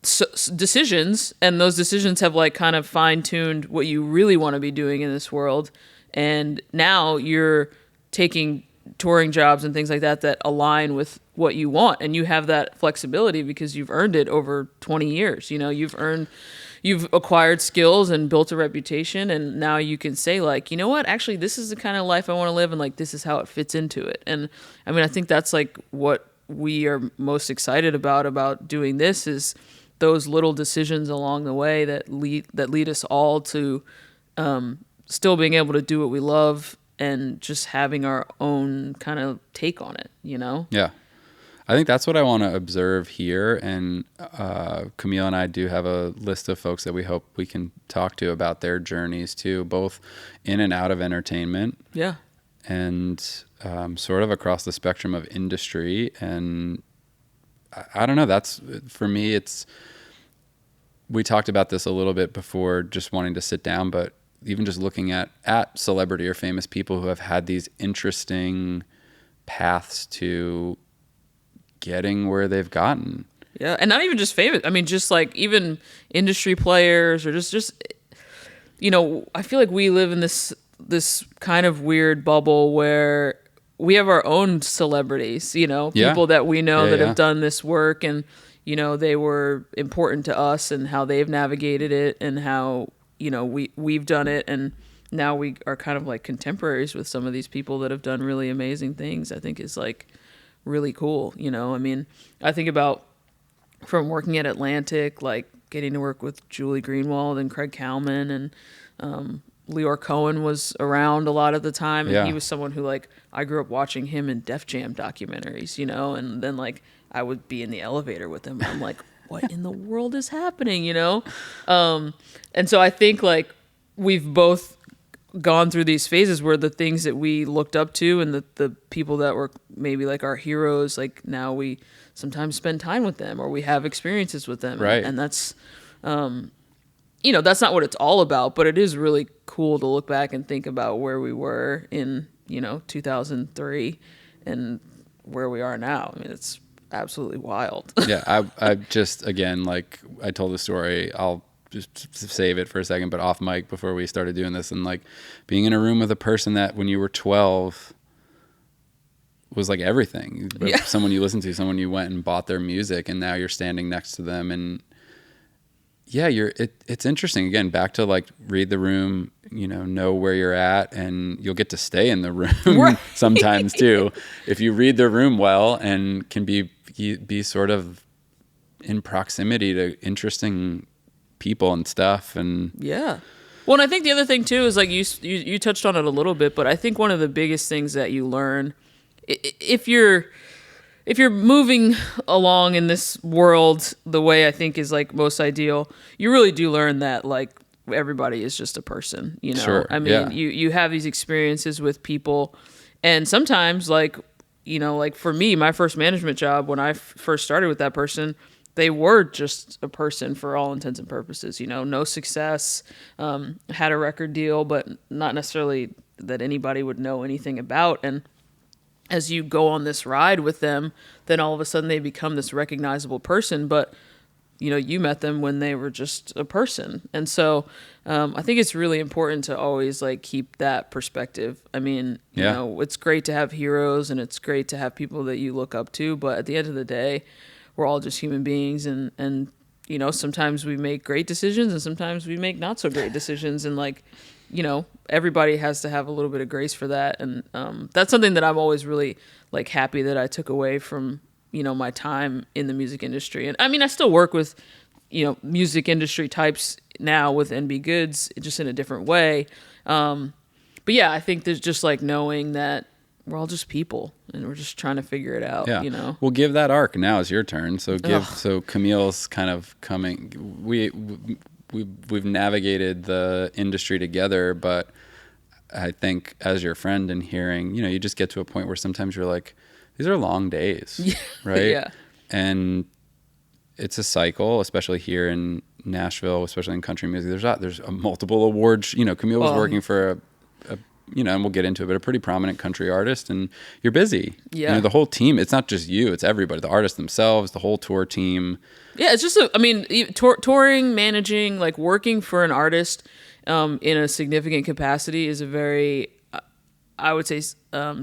decisions, and those decisions have like kind of fine-tuned what you really want to be doing in this world. And now you're taking touring jobs and things like that align with what you want. And you have that flexibility because you've earned it over 20 years. You've earned you've acquired skills and built a reputation, and now you can say like, you know what, actually this is the kind of life I want to live, and like this is how it fits into it. And I mean, I think that's like what we are most excited about doing this, is those little decisions along the way that lead us all to still being able to do what we love and just having our own kind of take on it, you know? Yeah. I think that's what I want to observe here. And Camille and I do have a list of folks that we hope we can talk to about their journeys too, both in and out of entertainment. Yeah. And sort of across the spectrum of industry. And I don't know, that's, for me, we talked about this a little bit before, just wanting to sit down, but even just looking at celebrity or famous people who have had these interesting paths to getting where they've gotten. Yeah, and not even just famous. I mean, just like even industry players, or just you know, I feel like we live in this kind of weird bubble where we have our own celebrities, you know, people that we know that have done this work, and you know, they were important to us and how they've navigated it, and how, you know, we've done it, and now we are kind of like contemporaries with some of these people that have done really amazing things. I think is like really cool, you know. I mean, I think about from working at Atlantic, like getting to work with Julie Greenwald and Craig Cowman, and Leor Cohen was around a lot of the time, and he was someone who, like, I grew up watching him in Def Jam documentaries, you know, and then like I would be in the elevator with him, and I'm like, what in the world is happening, you know? And so I think like we've both gone through these phases where the things that we looked up to and the people that were maybe like our heroes, like now we sometimes spend time with them or we have experiences with them. Right. And that's, you know, that's not what it's all about, but it is really cool to look back and think about where we were in, you know, 2003 and where we are now. I mean, it's absolutely wild. Yeah. I just, again, like I told the story, I'll just save it for a second, but off mic before we started doing this, and like being in a room with a person that when you were 12 was like everything. Someone you listened to, someone you went and bought their music, and now you're standing next to them. And yeah, it's interesting. Again, back to like read the room, you know where you're at, and you'll get to stay in the room sometimes too. If you read the room well and can be sort of in proximity to interesting people and stuff. And yeah. Well, and I think the other thing too is like you touched on it a little bit, but I think one of the biggest things that you learn if you're moving along in this world the way I think is like most ideal, you really do learn that like everybody is just a person, you know. Sure, I mean, you have these experiences with people, and sometimes like, you know, like for me, my first management job when I first started with that person, they were just a person for all intents and purposes, you know, no success, had a record deal, but not necessarily that anybody would know anything about. And as you go on this ride with them, then all of a sudden they become this recognizable person. But, you know, you met them when they were just a person. And so I think it's really important to always like keep that perspective. I mean, you know, it's great to have heroes and it's great to have people that you look up to. But at the end of the day, we're all just human beings, and you know, sometimes we make great decisions and sometimes we make not so great decisions, and like, you know, everybody has to have a little bit of grace for that. And that's something that I'm always really like happy that I took away from, you know, my time in the music industry. And I mean, I still work with, you know, music industry types now with NB Goods, just in a different way. But yeah, I think there's just like knowing that we're all just people and we're just trying to figure it out, you know? We'll give that arc. Now is your turn. So so Camille's kind of coming, we've navigated the industry together, but I think as your friend and hearing, you know, you just get to a point where sometimes you're like, these are long days, right? Yeah. And it's a cycle, especially here in Nashville, especially in country music. There's a multiple awards. You know, Camille was working for a you know, and we'll get into it, but a pretty prominent country artist, and you're busy. Yeah. You know, the whole team, it's not just you, it's everybody, the artists themselves, the whole tour team. Yeah, it's just, I mean, touring, managing, like working for an artist in a significant capacity is a very, I would say,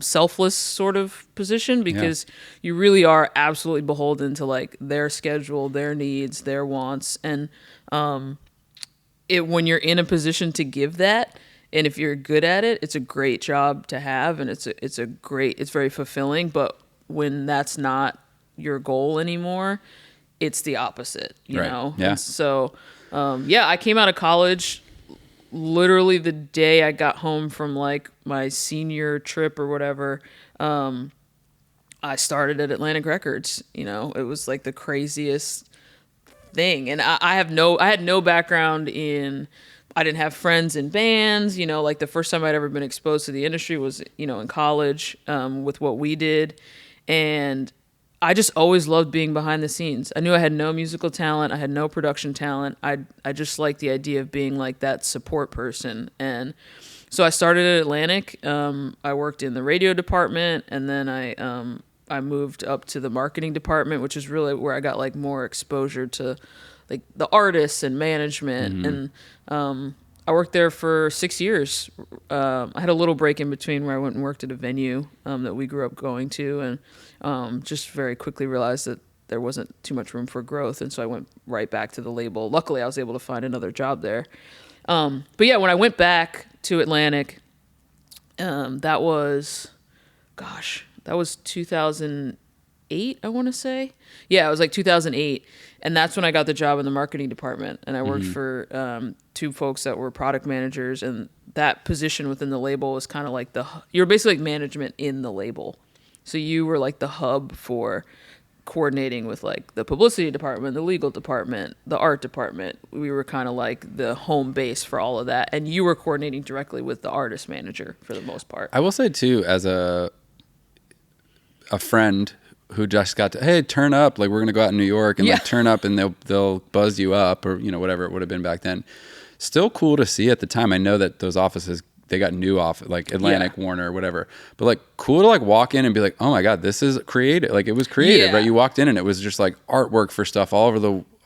selfless sort of position, because you really are absolutely beholden to like their schedule, their needs, their wants. And when you're in a position to give that, and if you're good at it, it's a great job to have, and it's very fulfilling. But when that's not your goal anymore, it's the opposite, you Right. know? Yeah. And so, I came out of college literally the day I got home from like my senior trip or whatever. I started at Atlantic Records. You know, it was like the craziest thing. And I had no background in, I didn't have friends in bands, you know, like the first time I'd ever been exposed to the industry was, you know, in college, with what we did. And I just always loved being behind the scenes. I knew I had no musical talent. I had no production talent. I just liked the idea of being like that support person. And so I started at Atlantic. I worked in the radio department, and then I moved up to the marketing department, which is really where I got like more exposure to like the artists and management. And I worked there for 6 years. I had a little break in between where I went and worked at a venue that we grew up going to, and just very quickly realized that there wasn't too much room for growth. And so I went right back to the label. Luckily, I was able to find another job there. But yeah, when I went back to Atlantic, that was 2008, I want to say. Yeah, it was like 2008. And that's when I got the job in the marketing department. And I worked for two folks that were product managers. And that position within the label was kind of like you're basically like management in the label. So you were like the hub for coordinating with like the publicity department, the legal department, the art department. We were kind of like the home base for all of that. And you were coordinating directly with the artist manager for the most part. I will say too, as a friend who just got to, hey, turn up, like we're gonna go out in New York and like turn up, and they'll buzz you up, or you know, whatever it would have been back then. Still cool to see at the time. I know that those offices, they got new like Atlantic, Warner, whatever, but like cool to like walk in and be like, oh my god, this is creative. Like it was creative, right? You walked in and it was just like artwork for stuff all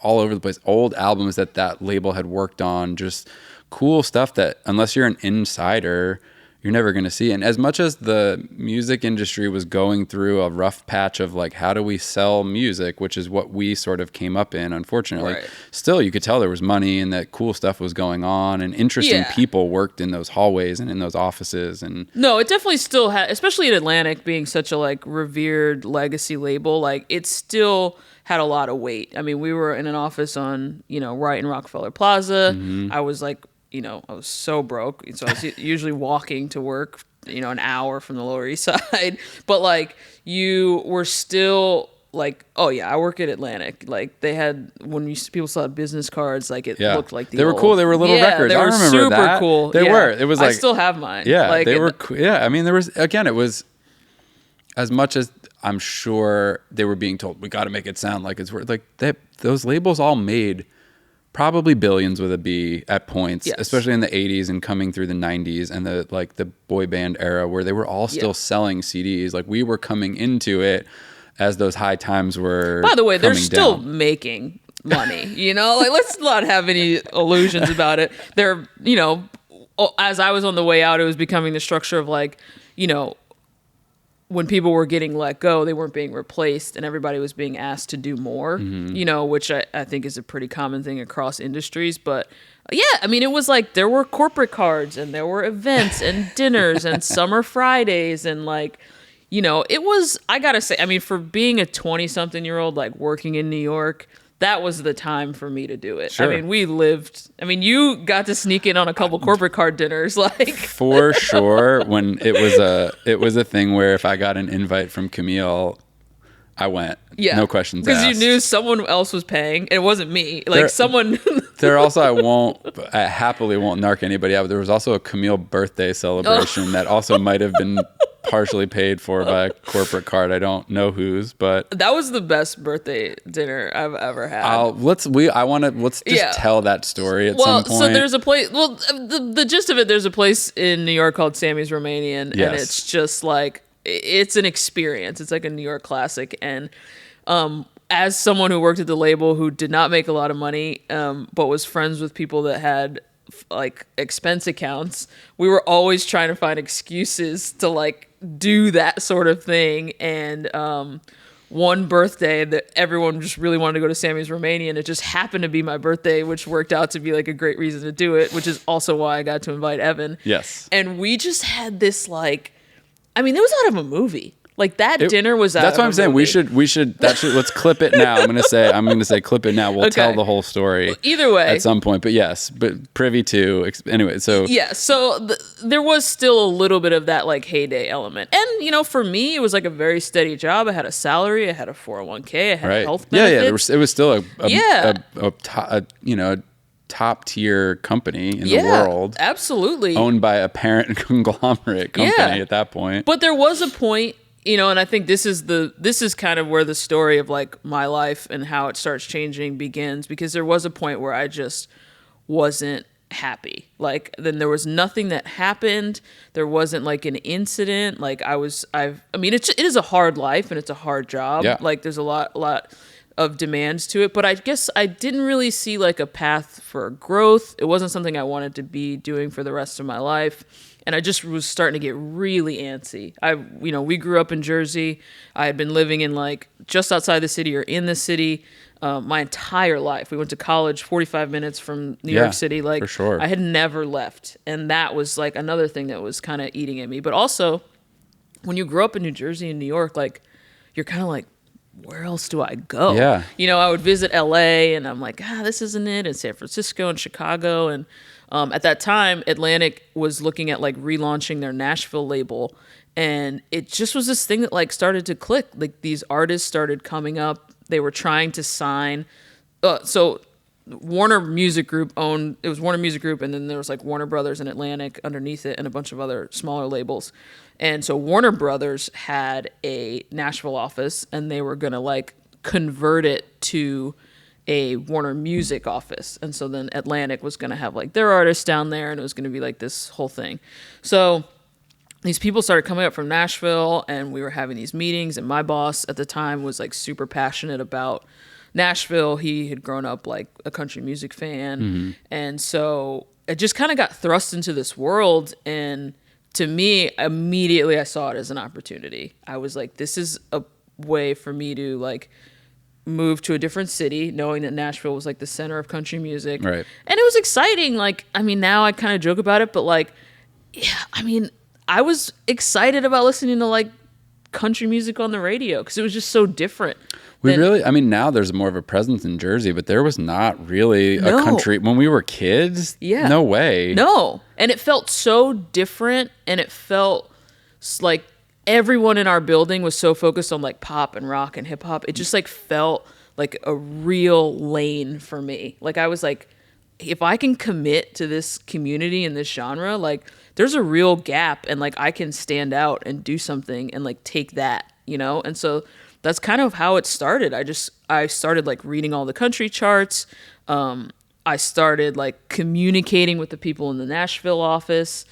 over the place, old albums that label had worked on, just cool stuff that unless you're an insider, you're never going to see. And as much as the music industry was going through a rough patch of like, how do we sell music, which is what we sort of came up in, unfortunately, still you could tell there was money and that cool stuff was going on, and interesting people worked in those hallways and in those offices. And no, it definitely still had, especially at Atlantic being such a like revered legacy label, like it still had a lot of weight. I mean, we were in an office on, you know, right in Rockefeller Plaza. I was like, you know, I was so broke. So I was usually walking to work, you know, an hour from the Lower East Side. But like you were still like, oh yeah, I work at Atlantic. Like they had, people still had business cards, like it looked like they were cool. They were little records. I remember super that. Cool. They were. It was like, I still have mine. Yeah, like, they were cool. Yeah, I mean, there was, again, it was as much as I'm sure they were being told, we got to make it sound like it's worth, like those labels all made probably billions with a B at points, especially in the 80s and coming through the 90s and the boy band era where they were all still selling CDs. Like we were coming into it as those high times were. By the way, they're still making money, you know, like let's not have any illusions about it. They're, you know, as I was on the way out, it was becoming the structure of like, you know, when people were getting let go, they weren't being replaced and everybody was being asked to do more, you know, which I think is a pretty common thing across industries. But yeah, I mean, it was like there were corporate cards and there were events and dinners and summer Fridays and like, you know, it was, I gotta say, I mean, for being a 20-something-year-old, like working in New York, that was the time for me to do it. Sure. I mean, you got to sneak in on a couple corporate card dinners, like for sure. When it was a thing where if I got an invite from Camille, I went. Yeah. No questions asked. Because you knew someone else was paying. It wasn't me. Like someone. I happily won't narc anybody out. But there was also a Camille birthday celebration that also might have been partially paid for by a corporate card. I don't know whose, but that was the best birthday dinner I've ever had. Let's just tell that story at some point. So there's a place. Well, the gist of it, there's a place in New York called Sammy's Romanian, and it's just like it's an experience. It's like a New York classic, and as someone who worked at the label who did not make a lot of money, but was friends with people that had like expense accounts, we were always trying to find excuses to like do that sort of thing. And one birthday that everyone just really wanted to go to Sammy's Romania, and it just happened to be my birthday, which worked out to be like a great reason to do it, which is also why I got to invite Evan. Yes. And we just had this like, I mean, it was out of a movie. Like that dinner was out. That's of what I'm saying. movie. We should let's clip it now. I'm gonna say clip it now. We'll Okay. tell the whole story. Well, either way, at some point. But yes, but privy to anyway. So yeah. So there was still a little bit of that like heyday element, and you know, for me, it was like a very steady job. I had a salary. I had a 401k. I had right. health Yeah, benefits. yeah. It was still Yeah. a top tier company in the world. Absolutely. Owned by a parent conglomerate company at that point. But there was a point, you know, and I think this is kind of where the story of like my life and how it starts changing begins, because there was a point where I just wasn't happy. Like then there was nothing that happened. There wasn't like an incident. Like I mean, it is a hard life and it's a hard job. Yeah. Like there's a lot of demands to it, but I guess I didn't really see like a path for growth. It wasn't something I wanted to be doing for the rest of my life. And I just was starting to get really antsy. We grew up in Jersey. I had been living in like just outside the city or in the city my entire life. We went to college 45 minutes from New York City. Like, for sure. I had never left. And that was like another thing that was kind of eating at me. But also, when you grow up in New Jersey and New York, like, you're kind of like, where else do I go? Yeah. You know, I would visit LA and I'm like, this isn't it. And San Francisco and Chicago. And at that time, Atlantic was looking at like relaunching their Nashville label. And it just was this thing that like started to click. Like these artists started coming up. They were trying to sign. So Warner Music Group it was Warner Music Group, and then there was like Warner Brothers and Atlantic underneath it and a bunch of other smaller labels. And so Warner Brothers had a Nashville office, and they were going to like convert it to a Warner Music office. And so then Atlantic was going to have like their artists down there, and it was going to be like this whole thing. So these people started coming up from Nashville, and we were having these meetings, and my boss at the time was like super passionate about Nashville. He had grown up like a country music fan. Mm-hmm. And so it just kind of got thrust into this world. And to me, immediately I saw it as an opportunity. I was like, this is a way for me to like move to a different city, knowing that Nashville was like the center of country music. Right. And it was exciting. Like, I mean, now I kind of joke about it, but like, yeah, I mean, I was excited about listening to like country music on the radio because it was just so different. Now there's more of a presence in Jersey, but there was not really a country when we were kids. Yeah. No way. No. And it felt so different, and it felt like everyone in our building was so focused on like pop and rock and hip hop. It just like felt like a real lane for me. Like I was like, if I can commit to this community and this genre, like there's a real gap, and like I can stand out and do something and like take that, you know? And so that's kind of how it started. I started like reading all the country charts. I started like communicating with the people in the Nashville office.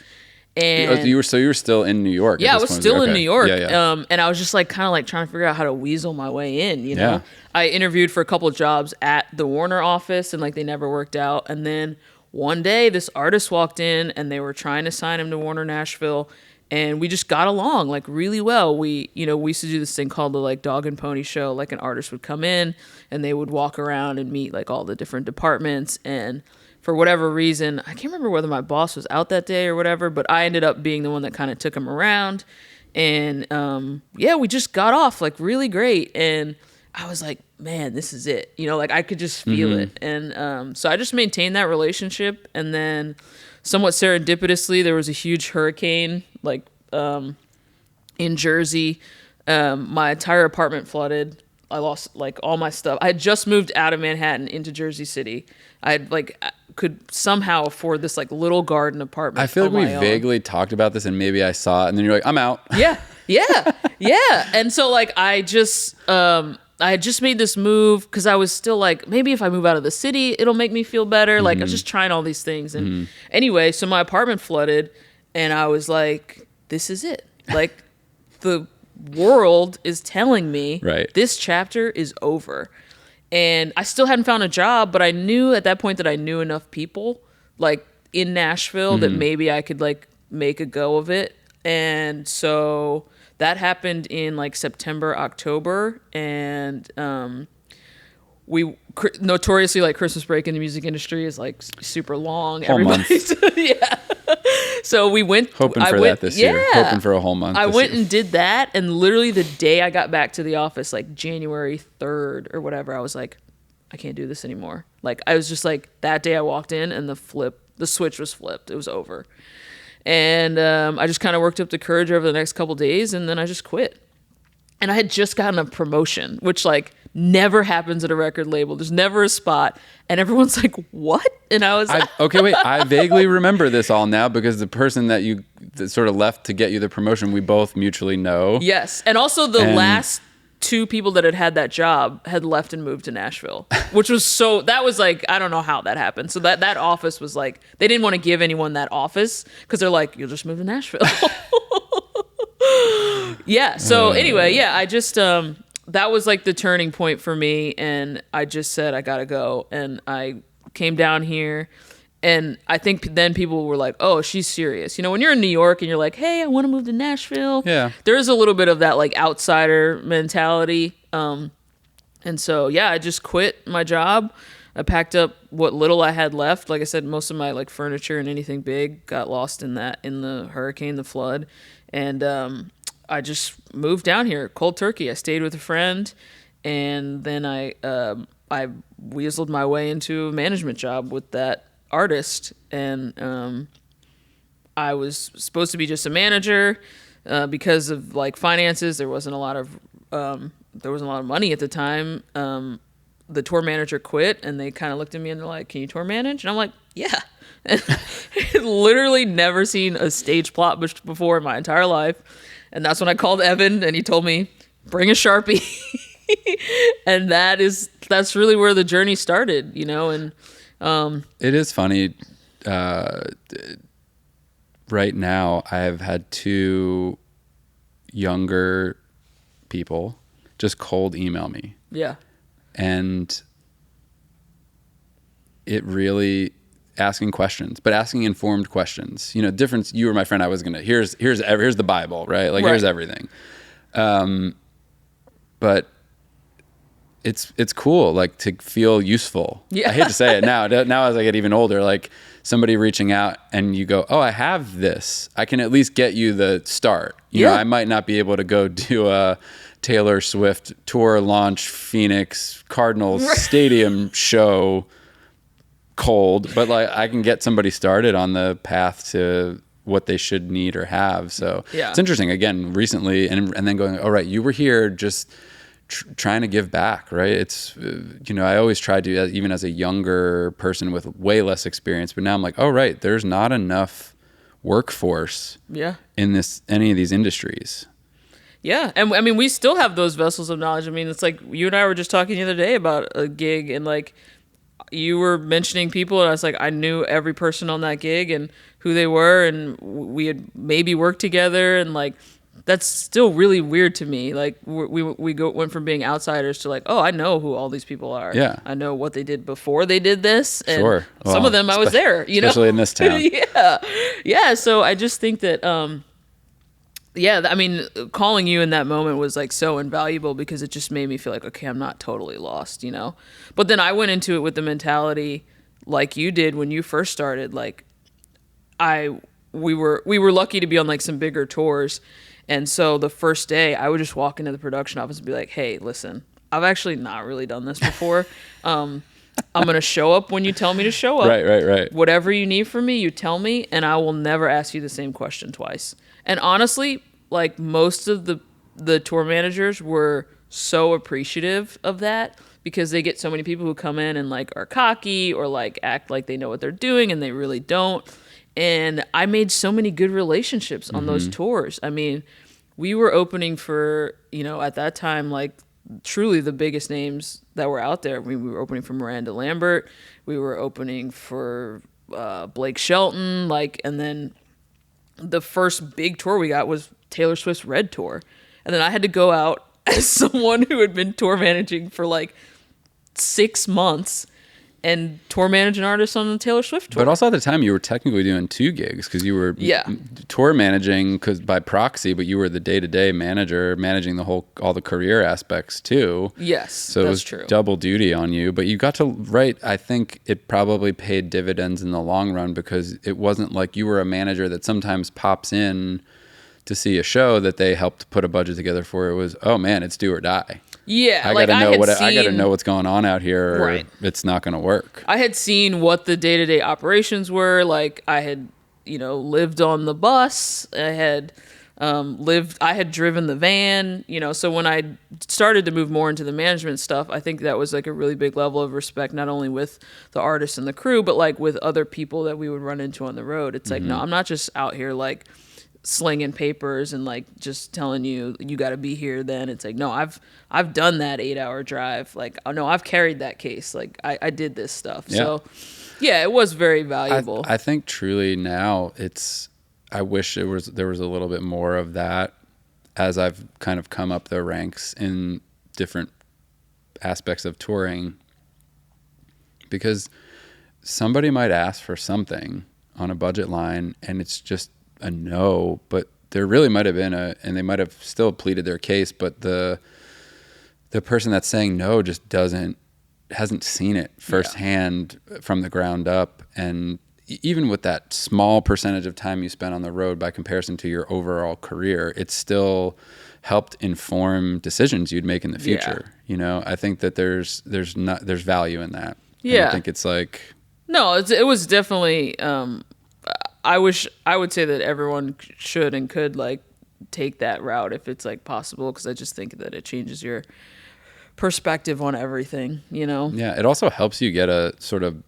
And you were still in New York. Yeah, I was still in New York. Yeah. And I was just like kind of like trying to figure out how to weasel my way in, you know? Yeah. I interviewed for a couple of jobs at the Warner office, and like they never worked out. And then one day this artist walked in, and they were trying to sign him to Warner Nashville, and we just got along like really well. We used to do this thing called the like dog and pony show. Like an artist would come in and they would walk around and meet like all the different departments, and for whatever reason, I can't remember whether my boss was out that day or whatever, but I ended up being the one that kind of took him around. And we just got off like really great. And I was like, man, this is it. You know, like I could just feel it. And so I just maintained that relationship. And then somewhat serendipitously, there was a huge hurricane like in Jersey. My entire apartment flooded. I lost like all my stuff. I had just moved out of Manhattan into Jersey City. I had like could somehow afford this like little garden apartment. I feel like we vaguely talked about this, and maybe I saw it, and then you're like, I'm out. Yeah. And so like I had just made this move because I was still like, maybe if I move out of the city, it'll make me feel better. Like I was just trying all these things. And anyway, so my apartment flooded, and I was like, this is it. Like the world is telling me this chapter is over. And I still hadn't found a job, but I knew at that point that I knew enough people like in Nashville that maybe I could like make a go of it. And so that happened in like September, October, and we notoriously, like, Christmas break in the music industry is like super long. Whole month. Yeah. So we went Hoping for that this year. Hoping for a whole month. I went and did that, and literally the day I got back to the office, like January 3rd or whatever, I was like, I can't do this anymore. Like, I was just like, that day I walked in and the switch was flipped. It was over. And I just kind of worked up the courage over the next couple days, and then I just quit. And I had just gotten a promotion, which like never happens at a record label. There's never a spot. And everyone's like, what? And I was like, okay, wait. I vaguely remember this all now because the person that sort of left to get you the promotion, we both mutually know. yes. And also the last two people that had that job had left and moved to Nashville, which was that was like, I don't know how that happened. So that office was like, they didn't want to give anyone that office because they're like, you'll just move to Nashville. Yeah. So anyway, yeah, I just, that was like the turning point for me. And I just said, I gotta go. And I came down here, and I think then people were like, oh, she's serious. You know, when you're in New York and you're like, hey, I want to move to Nashville. Yeah. There is a little bit of that like outsider mentality. And so, yeah, I just quit my job. I packed up what little I had left. Like I said, most of my like furniture and anything big got lost in the hurricane, the flood. And I just moved down here cold turkey. I stayed with a friend, and then I weaseled my way into a management job with that artist. And I was supposed to be just a manager because of like finances. There wasn't a lot of money at the time. The tour manager quit, and they kind of looked at me and they're like, can you tour manage? And I'm like, yeah. And I had literally never seen a stage plot before in my entire life. And that's when I called Evan, and he told me, bring a Sharpie. And that's really where the journey started, you know? And it is funny. Right now, I have had two younger people just cold email me. Yeah. And it really asking questions, but asking informed questions. You know, difference. You were my friend. I was gonna here's the Bible, right? Like here's everything. But it's cool, like to feel useful. Yeah. I hate to say it now. Now as I get even older, like somebody reaching out and you go, oh, I have this. I can at least get you the start. You know, I might not be able to go do a Taylor Swift tour launch Phoenix Cardinals stadium show cold, but like I can get somebody started on the path to what they should need or have. So it's interesting again recently, and then going, all right, you were here just trying to give back, right? It's, you know, I always tried to, even as a younger person with way less experience, but now I'm like, oh, right, there's not enough workforce in any of these industries. Yeah. And I mean, we still have those vessels of knowledge. I mean, it's like you and I were just talking the other day about a gig, and like you were mentioning people, and I was like, I knew every person on that gig and who they were, and we had maybe worked together, and like that's still really weird to me. Like we went from being outsiders to like, oh, I know who all these people are. Yeah, I know what they did before they did this. And sure, some of them I was there. You know, especially in this town. yeah. So I just think that, I mean, calling you in that moment was like so invaluable because it just made me feel like, okay, I'm not totally lost, you know. But then I went into it with the mentality like you did when you first started. Like we were lucky to be on like some bigger tours. And so the first day I would just walk into the production office and be like, hey, listen, I've actually not really done this before. I'm going to show up when you tell me to show up. Right. Whatever you need from me, you tell me, and I will never ask you the same question twice. And honestly, like most of the tour managers were so appreciative of that because they get so many people who come in and like are cocky or like act like they know what they're doing and they really don't. And I made so many good relationships on those tours. I mean, we were opening for, you know, at that time, like truly the biggest names that were out there. We were opening for Miranda Lambert. We were opening for Blake Shelton. Like, and then the first big tour we got was Taylor Swift's Red Tour. And then I had to go out as someone who had been tour managing for like 6 months and tour manage an artist on the Taylor Swift tour. But also at the time, you were technically doing 2 gigs because you were tour managing by proxy, but you were the day-to-day manager, managing all the career aspects too. Yes, so it was true. Double duty on you. But you got to write. I think it probably paid dividends in the long run because it wasn't like you were a manager that sometimes pops in to see a show that they helped put a budget together for. It was, oh man, it's do or die. Yeah, I gotta know what's going on out here, or it's not gonna work. I had seen what the day-to-day operations were. Like I had, lived on the bus. I had driven the van. So when I started to move more into the management stuff, I think that was like a really big level of respect, not only with the artists and the crew, but like with other people that we would run into on the road. It's like, no, I'm not just out here like slinging papers and like just telling you got to be here then. It's like, no, I've done that 8-hour drive. Like, oh no, I've carried that case. Like I did this stuff. Yeah. So yeah, it was very valuable. I think truly now I wish there was a little bit more of that as I've kind of come up the ranks in different aspects of touring, because somebody might ask for something on a budget line and it's just a no, but there really might have been and they might have still pleaded their case, but the person that's saying no just hasn't seen it firsthand from the ground up. And even with that small percentage of time you spent on the road by comparison to your overall career, it still helped inform decisions you'd make in the future. I think that there's value in that. Yeah. And I think it's like, no, it was definitely, I would say that everyone should and could like take that route if it's like possible, because I just think that it changes your perspective on everything, Yeah, it also helps you get a sort of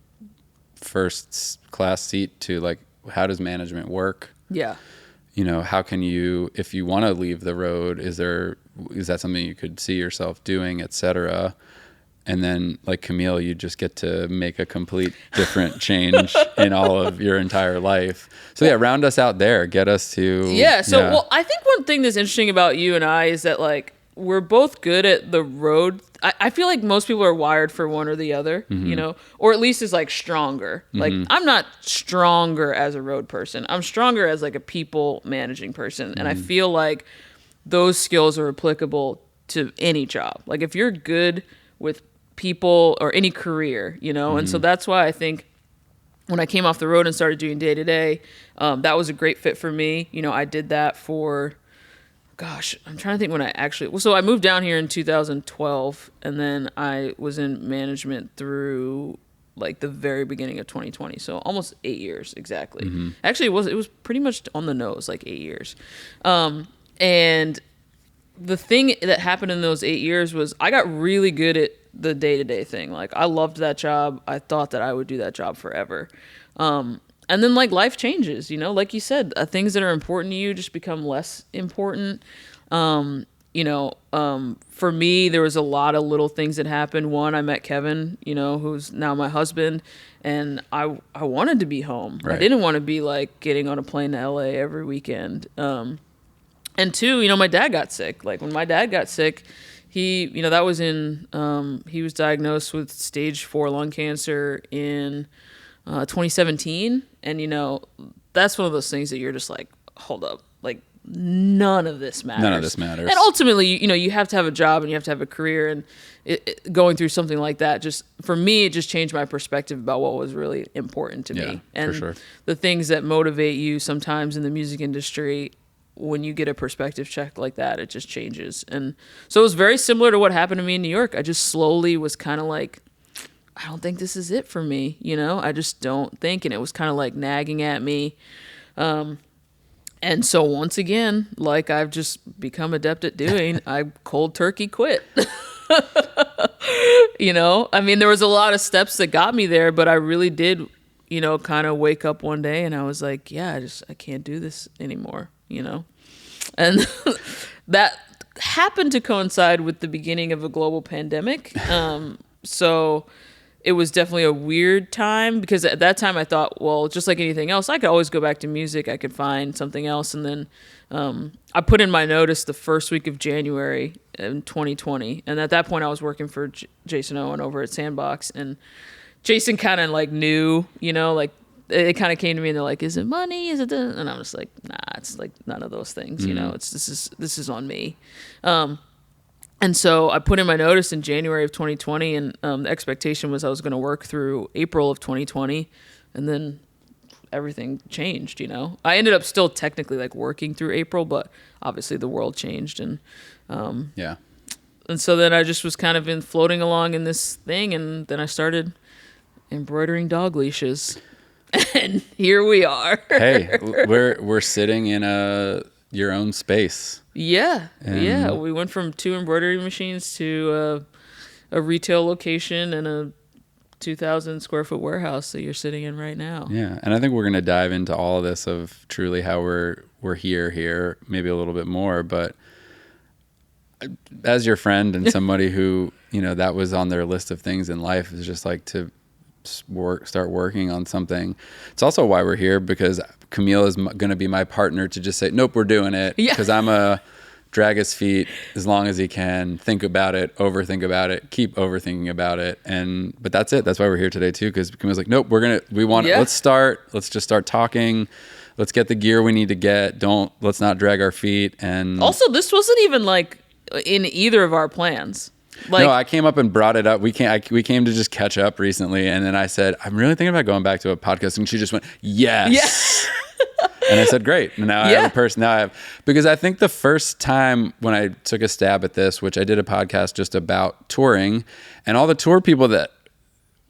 first class seat to like, how does management work? Yeah. How can you, if you want to leave the road, is that something you could see yourself doing, et cetera? And then, like Camille, you just get to make a complete different change in all of your entire life. So yeah, round us out there. Get us to... Yeah, well, I think one thing that's interesting about you and I is that, like, we're both good at the road. I feel like most people are wired for one or the other, or at least is, like, stronger. Like, I'm not stronger as a road person. I'm stronger as, like, a people managing person. And I feel like those skills are applicable to any job. Like, if you're good with people or any career, and so that's why I think when I came off the road and started doing day to day, that was a great fit for me. I did that for, I'm trying to think when so I moved down here in 2012, and then I was in management through like the very beginning of 2020. So almost 8 years exactly. Actually, it was pretty much on the nose, like 8 years. And the thing that happened in those 8 years was I got really good at the day-to-day thing. Like, I loved that job. I thought that I would do that job forever. And then, like, life changes, like you said, things that are important to you just become less important. For me, there was a lot of little things that happened. One, I met Kevin, who's now my husband, and I wanted to be home. Right. I didn't want to be, like, getting on a plane to LA every weekend. And two, my dad got sick. Like, when my dad got sick, he was diagnosed with stage 4 lung cancer in 2017. And, that's one of those things that you're just like, hold up, like, none of this matters. And ultimately, you have to have a job and you have to have a career. And going through something like that, just for me, it just changed my perspective about what was really important to me. And for sure. The things that motivate you sometimes in the music industry, when you get a perspective check like that, it just changes. And so it was very similar to what happened to me in New York. I just slowly was kind of like, I don't think this is it for me. I just don't think. And it was kind of like nagging at me. And so once again, like I've just become adept at doing, I cold turkey quit. I mean, there was a lot of steps that got me there, but I really did, kind of wake up one day and I was like, yeah, I can't do this anymore. And that happened to coincide with the beginning of a global pandemic. So it was definitely a weird time, because at that time I thought, well, just like anything else, I could always go back to music. I could find something else. And then I put in my notice the first week of January in 2020. And at that point I was working for Jason Owen over at Sandbox. And Jason kind of like knew, like it kind of came to me and they're like, is it money? Is it this? And I'm just like, nah, it's like none of those things, it's, this is on me. And so I put in my notice in January of 2020 and the expectation was I was going to work through April of 2020 and then everything changed, I ended up still technically like working through April, but obviously the world changed and Yeah. and so then I just was kind of been floating along in this thing and then I started embroidering dog leashes. And here we are. Hey, we're sitting in your own space. Yeah. And yeah. We went from 2 embroidery machines to a retail location and a 2,000 square foot warehouse that you're sitting in right now. Yeah. And I think we're going to dive into all of this of truly how we're here, maybe a little bit more. But as your friend and somebody who, that was on their list of things in life is just like to start working on something. It's also why we're here, because Camille is going to be my partner to just say, nope, we're doing it. Because I'm a drag his feet as long as he can, think about it, overthink about it, keep overthinking about it. But that's it. That's why we're here today too. Because Camille's like, nope, let's just start talking. Let's get the gear we need to get. Let's not drag our feet. And also, this wasn't even like in either of our plans. Like, no, I came up and brought it up. We came to just catch up recently, and then I said, I'm really thinking about going back to a podcast, and she just went, yes. Yeah. And I said, great. And now I have a person. Because I think the first time when I took a stab at this, which I did a podcast just about touring, and all the tour people that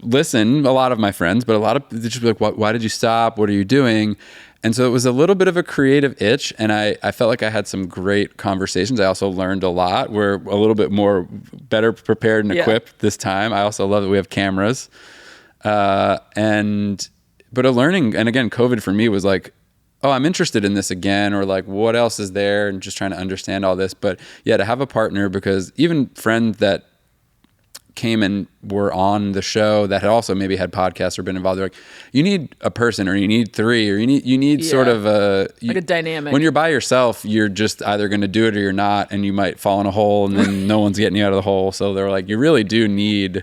listen, a lot of my friends, but a lot of they just be like, why did you stop? What are you doing? And so it was a little bit of a creative itch, and I felt like I had some great conversations. I also learned a lot. We're a little bit more better prepared and equipped this time. I also love that we have cameras. But a learning, and again, COVID for me was like, oh, I'm interested in this again, or like, what else is there? And just trying to understand all this. But yeah, to have a partner, because even friends that came and were on the show that had also maybe had podcasts or been involved, they're like, you need a person, or you need 3, or you need sort of a dynamic. When you're by yourself, you're just either going to do it or you're not, and you might fall in a hole and then no one's getting you out of the hole. So they're like, you really do need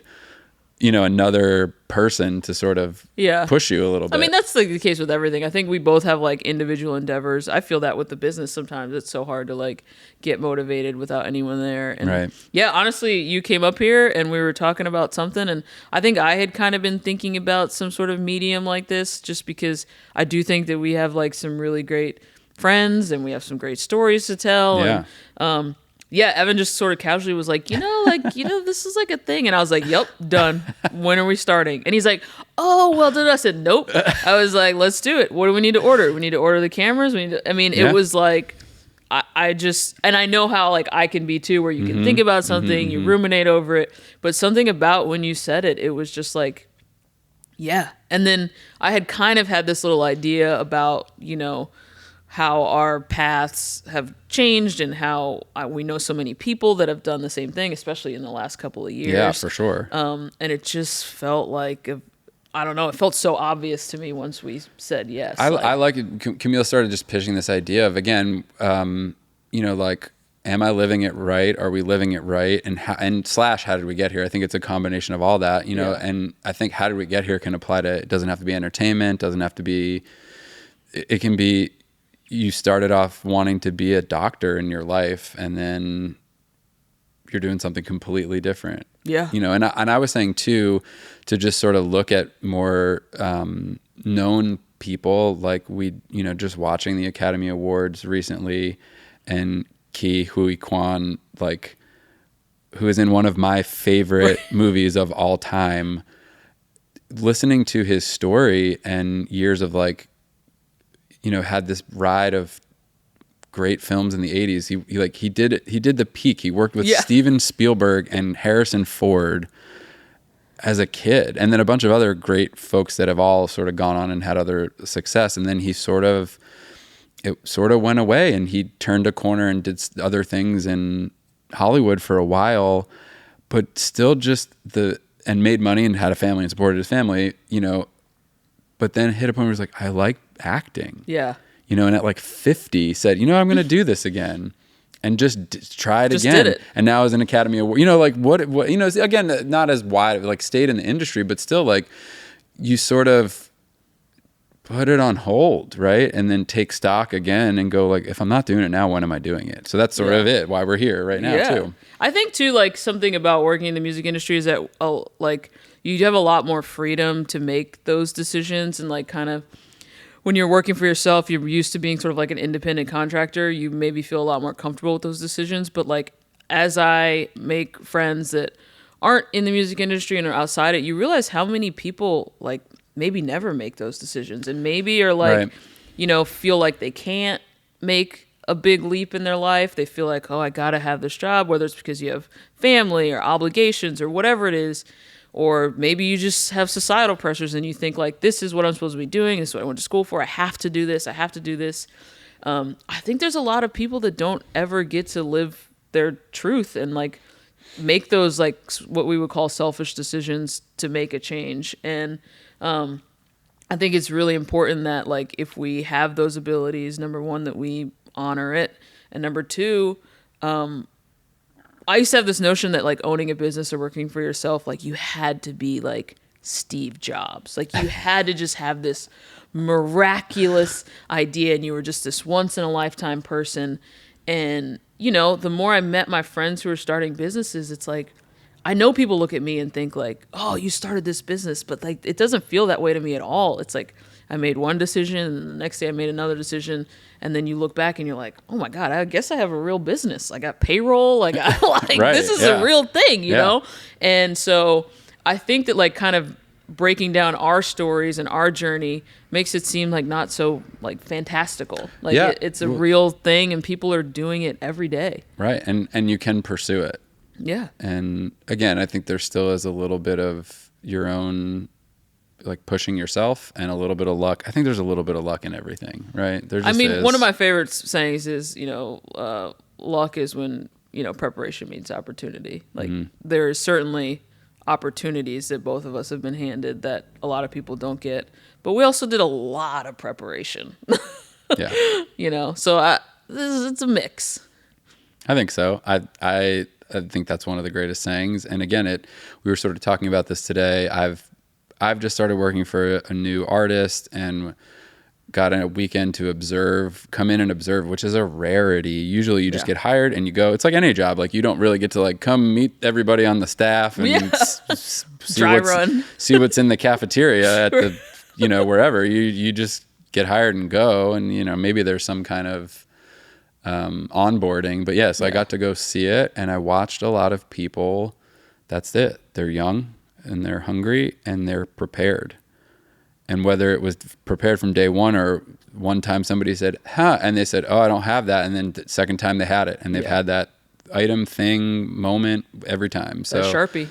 another person to sort of push you a little bit. I mean, that's like the case with everything. I think we both have like individual endeavors. I feel that with the business sometimes. It's so hard to like get motivated without anyone there. And right. Yeah, honestly, you came up here and we were talking about something, and I think I had kind of been thinking about some sort of medium like this, just because I do think that we have like some really great friends and we have some great stories to tell. Yeah. And, Evan just sort of casually was like, this is like a thing. And I was like, yep, done. When are we starting? And he's like, oh, well, I said, nope. I was like, let's do it. What do we need to order? We need to order the cameras. It was like, I just, and I know how like I can be too, where you can think about something, you ruminate over it. But something about when you said it, it was just like, yeah. And then I had kind of had this little idea about, how our paths have changed and how we know so many people that have done the same thing, especially in the last couple of years. Yeah, for sure. And it just felt like, I don't know, it felt so obvious to me once we said yes. I like it. Camille started just pitching this idea of, again, like, am I living it right? Are we living it right? And how did we get here? I think it's a combination of all that, and I think how did we get here can apply to, it doesn't have to be entertainment, doesn't have to be, it can be, you started off wanting to be a doctor in your life, and then you're doing something completely different. Yeah. And I was saying too, to just sort of look at more known people, like we, just watching the Academy Awards recently, and Ki Hui Kwan, like, who is in one of my favorite movies of all time, listening to his story and years of like, had this ride of great films in the 80s. He did the peak. He worked with Steven Spielberg and Harrison Ford as a kid, and then a bunch of other great folks that have all sort of gone on and had other success. And then it sort of went away, and he turned a corner and did other things in Hollywood for a while, but still and made money and had a family and supported his family, but then hit a point where he's like, I like acting. Yeah. And at like 50 said, I'm going to do this again. and just try it Just again. did it. And now as an Academy Award, you know, like what, you know, again, not as wide, like stayed in the industry, but still like you sort of put it on hold, right? And then take stock again and go like, if I'm not doing it now, when am I doing it? So that's sort of it, why we're here right now too. I think too, like something about working in the music industry is that like you have a lot more freedom to make those decisions, and like kind of when you're working for yourself, you're used to being sort of like an independent contractor. You maybe feel a lot more comfortable with those decisions. But like as I make friends that aren't in the music industry and are outside it, you realize how many people like maybe never make those decisions, and maybe are like, you know, feel like they can't make a big leap in their life. They feel like, oh, I gotta have this job, whether it's because you have family or obligations or whatever it is. Or maybe you just have societal pressures and you think like, this is what I'm supposed to be doing. This is what I went to school for. I have to do this. I have to do this. I think there's a lot of people that don't ever get to live their truth and like make those like what we would call selfish decisions to make a change. And I think it's really important that like if we have those abilities, number one, that we honor it. And number two, I used to have this notion that like owning a business or working for yourself, like you had to be like Steve Jobs. Like you had to just have this miraculous idea and you were just this once in a lifetime person. And, you know, the more I met my friends who are starting businesses, it's like, I know people look at me and think like, oh, you started this business, but like, it doesn't feel that way to me at all. It's like, I made one decision and the next day I made another decision. And then you look back and you're like, oh my God, I guess I have a real business. I got payroll. Like, this is a real thing, you know? And so I think that like kind of breaking down our stories and our journey makes it seem like not so like fantastical. Like it's a real thing and people are doing it every day. Right. And you can pursue it. Yeah. And again, I think there still is a little bit of your own, like pushing yourself and a little bit of luck. I think there's a little bit of luck in everything, right? There just is. One of my favorite sayings is, you know, luck is when, you know, preparation meets opportunity. Like there is certainly opportunities that both of us have been handed that a lot of people don't get, but we also did a lot of preparation. You know, so it's a mix. I think so. I think that's one of the greatest sayings. And again, we were sort of talking about this today. I've just started working for a new artist and got a weekend to come in and observe, which is a rarity. Usually you just get hired and you go. It's like any job. Like you don't really get to like come meet everybody on the staff and see what's in the cafeteria at the, you know, wherever. You just get hired and go. And, you know, maybe there's some kind of onboarding, but I got to go see it and I watched a lot of people. That's it. They're young and they're hungry and they're prepared. And whether it was prepared from day one or one time somebody said, and they said, oh, I don't have that. And then the second time they had it and they've had that item, thing, moment every time. So Sharpie.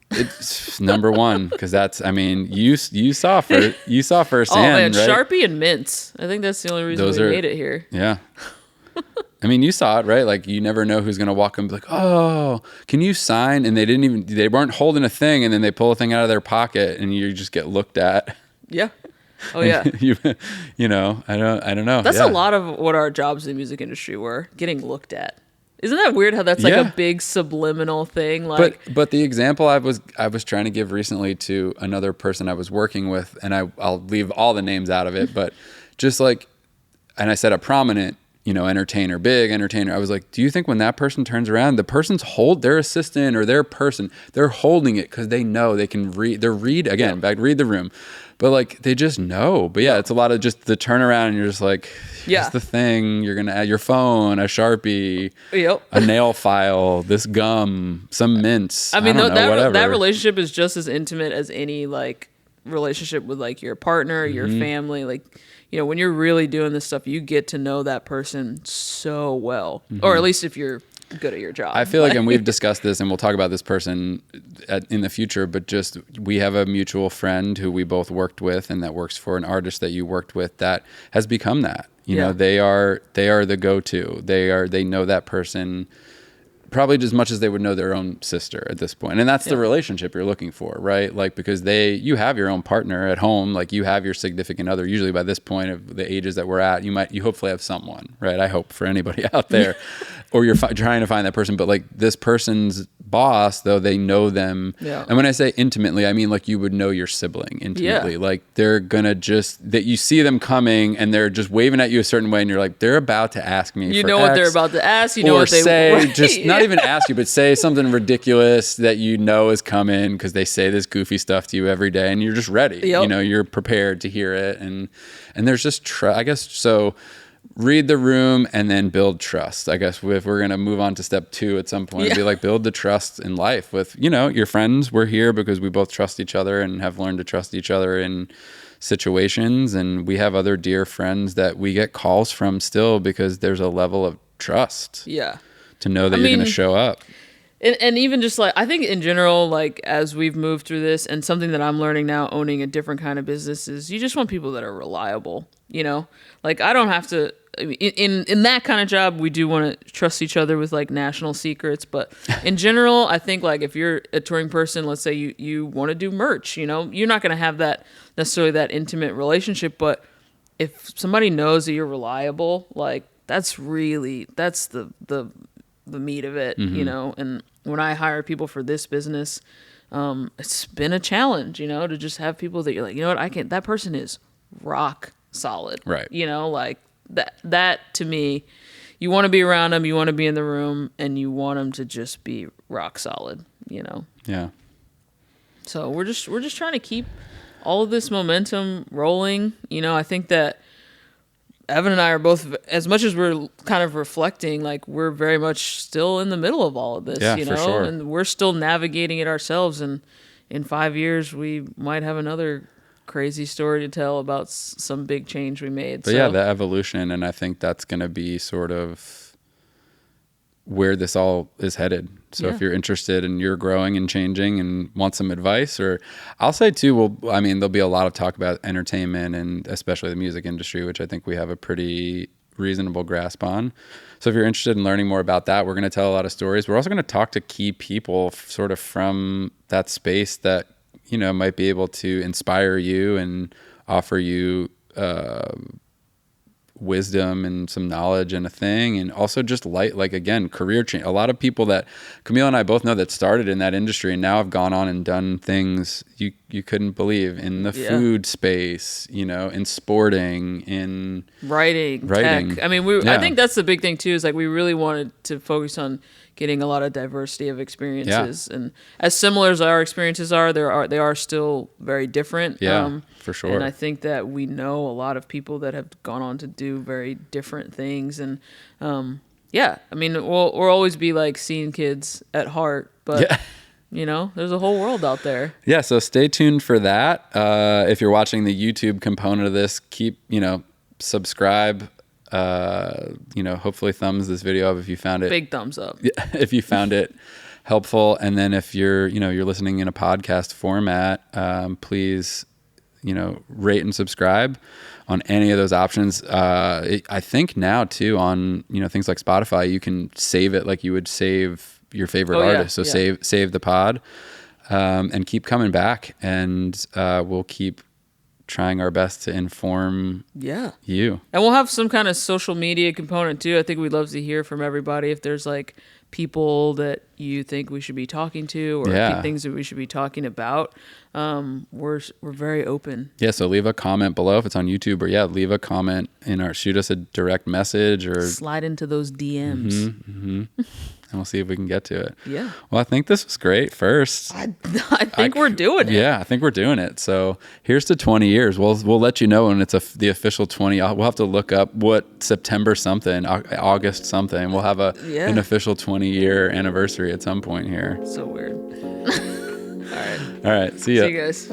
It's number one. Cause that's, I mean, you saw firsthand, oh man, right? Sharpie and mints. I think that's the only reason we made it here. Yeah. I mean, you saw it, right? Like you never know who's going to walk in and be like, oh, can you sign? And they weren't holding a thing. And then they pull a thing out of their pocket and you just get looked at. Yeah. Oh yeah. you know, I don't know. That's a lot of what our jobs in the music industry were, getting looked at. Isn't that weird how that's like a big subliminal thing? Like, but the example I was trying to give recently to another person I was working with, and I'll leave all the names out of it, but just like, and I said a prominent, you know, big entertainer. I was like, do you think when that person turns around, the person's their assistant or their person, they're holding it because they know they can read. Read the room. But like they just know. But it's a lot of just the turnaround and you're just like, here's the thing. You're gonna add your phone, a Sharpie, a nail file, this gum, some mints. I mean, whatever. That relationship is just as intimate as any like relationship with like your partner, your family. Like, you know, when you're really doing this stuff, you get to know that person so well, or at least if you're good at your job. I feel like, and we've discussed this and we'll talk about this person in the future, but just, we have a mutual friend who we both worked with and that works for an artist that you worked with that has become that, you know, they are the go-to. They know that person probably as much as they would know their own sister at this point. And that's the relationship you're looking for, right? Like, because you have your own partner at home, like you have your significant other. Usually by this point of the ages that we're at, you hopefully have someone, right? I hope for anybody out there. or you're trying to find that person, but like this person's boss, though, they know them. Yeah. And when I say intimately, I mean like you would know your sibling intimately. Yeah. Like they're gonna that you see them coming and they're just waving at you a certain way, and you're like, they're about to ask me. You for know what X, they're about to ask. You know or what they say, right. just not even ask you, but say something ridiculous that you know is coming because they say this goofy stuff to you every day, and you're just ready. Yep. You know, you're prepared to hear it, and there's just I guess so. Read the room and then build trust. I guess if we're going to move on to step 2 at some point, be like, build the trust in life with, you know, your friends. We're here because we both trust each other and have learned to trust each other in situations. And we have other dear friends that we get calls from still because there's a level of trust. Yeah. To know that you're going to show up. And even just like, I think in general, like as we've moved through this, and something that I'm learning now owning a different kind of business is you just want people that are reliable, you know, like I don't have to, I mean, in that kind of job, we do want to trust each other with like national secrets. But in general, I think like if you're a touring person, let's say you want to do merch, you know, you're not going to have that necessarily that intimate relationship. But if somebody knows that you're reliable, like that's the meat of it, you know. And when I hire people for this business, it's been a challenge, you know, to just have people that you're like, you know what, that person is rock solid, right? You know, like that to me, you want to be around them, you want to be in the room, and you want them to just be rock solid, you know. Yeah. So we're just trying to keep all of this momentum rolling, you know. I think that Evan and I are both, as much as we're kind of reflecting, like we're very much still in the middle of all of this, you know, for sure. And we're still navigating it ourselves. And in 5 years, we might have another crazy story to tell about some big change we made. But yeah, the evolution, and I think that's going to be sort of where this all is headed. So if you're interested and you're growing and changing and want some advice, or I'll say too, I mean, there'll be a lot of talk about entertainment and especially the music industry, which I think we have a pretty reasonable grasp on. So if you're interested in learning more about that, we're going to tell a lot of stories. We're also going to talk to key people sort of from that space that, you know, might be able to inspire you and offer you wisdom and some knowledge and a thing, and also just like again, career change. A lot of people that Camille and I both know that started in that industry and now have gone on and done things you couldn't believe in the food space, you know, in sporting, in writing. Tech. I mean, I think that's the big thing too, is like we really wanted to focus on getting a lot of diversity of experiences, and as similar as our experiences are, they are still very different. For sure. And I think that we know a lot of people that have gone on to do very different things, and I mean, we'll always be like scene kids at heart, but you know, there's a whole world out there. Yeah, so stay tuned for that. If you're watching the YouTube component of this, subscribe. Hopefully thumbs this video up if you found it. Big thumbs up. If you found it helpful. And then if you're listening in a podcast format, please, rate and subscribe on any of those options. I think now too on, things like Spotify, you can save it like you would save your favorite artist. So save the pod, and keep coming back, and we'll keep trying our best to inform you. And we'll have some kind of social media component too. I think we'd love to hear from everybody. If there's like people that you think we should be talking to, or things that we should be talking about, we're very open. So leave a comment below if it's on YouTube, or leave a comment shoot us a direct message, or slide into those DMs. And we'll see if we can get to it. Yeah. Well, I think this was great first. I think we're doing it. Yeah, I think we're doing it. So here's to 20 years. We'll let you know when it's the official 20. We'll have to look up what September something, August something. We'll have an official 20-year anniversary at some point here. So weird. All right. See ya. See you guys.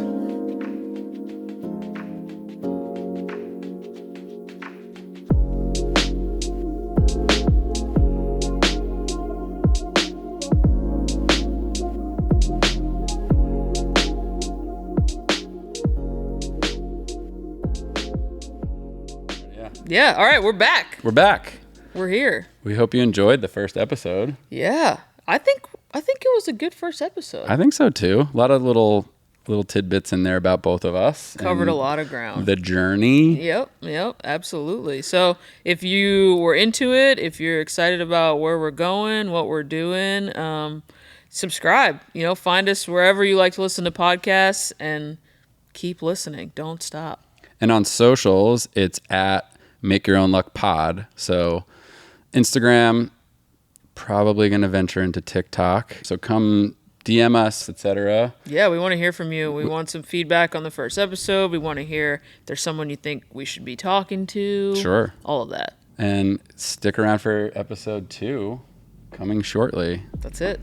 Yeah. All right. We're back. We're here. We hope you enjoyed the first episode. Yeah. I think it was a good first episode. I think so too. A lot of little little tidbits in there about both of us. Covered a and lot of ground. The journey. Yep, absolutely. So if you were into it, if you're excited about where we're going, what we're doing, subscribe. Find us wherever you like to listen to podcasts and keep listening. Don't stop. And on socials, it's at Make Your Own Luck Pod. So Instagram, probably going to venture into TikTok. So come DM us, etc. Yeah, we want to hear from you. We want some feedback on the first episode. We want to hear if there's someone you think we should be talking to. Sure. All of that. And stick around for episode 2 coming shortly. That's it.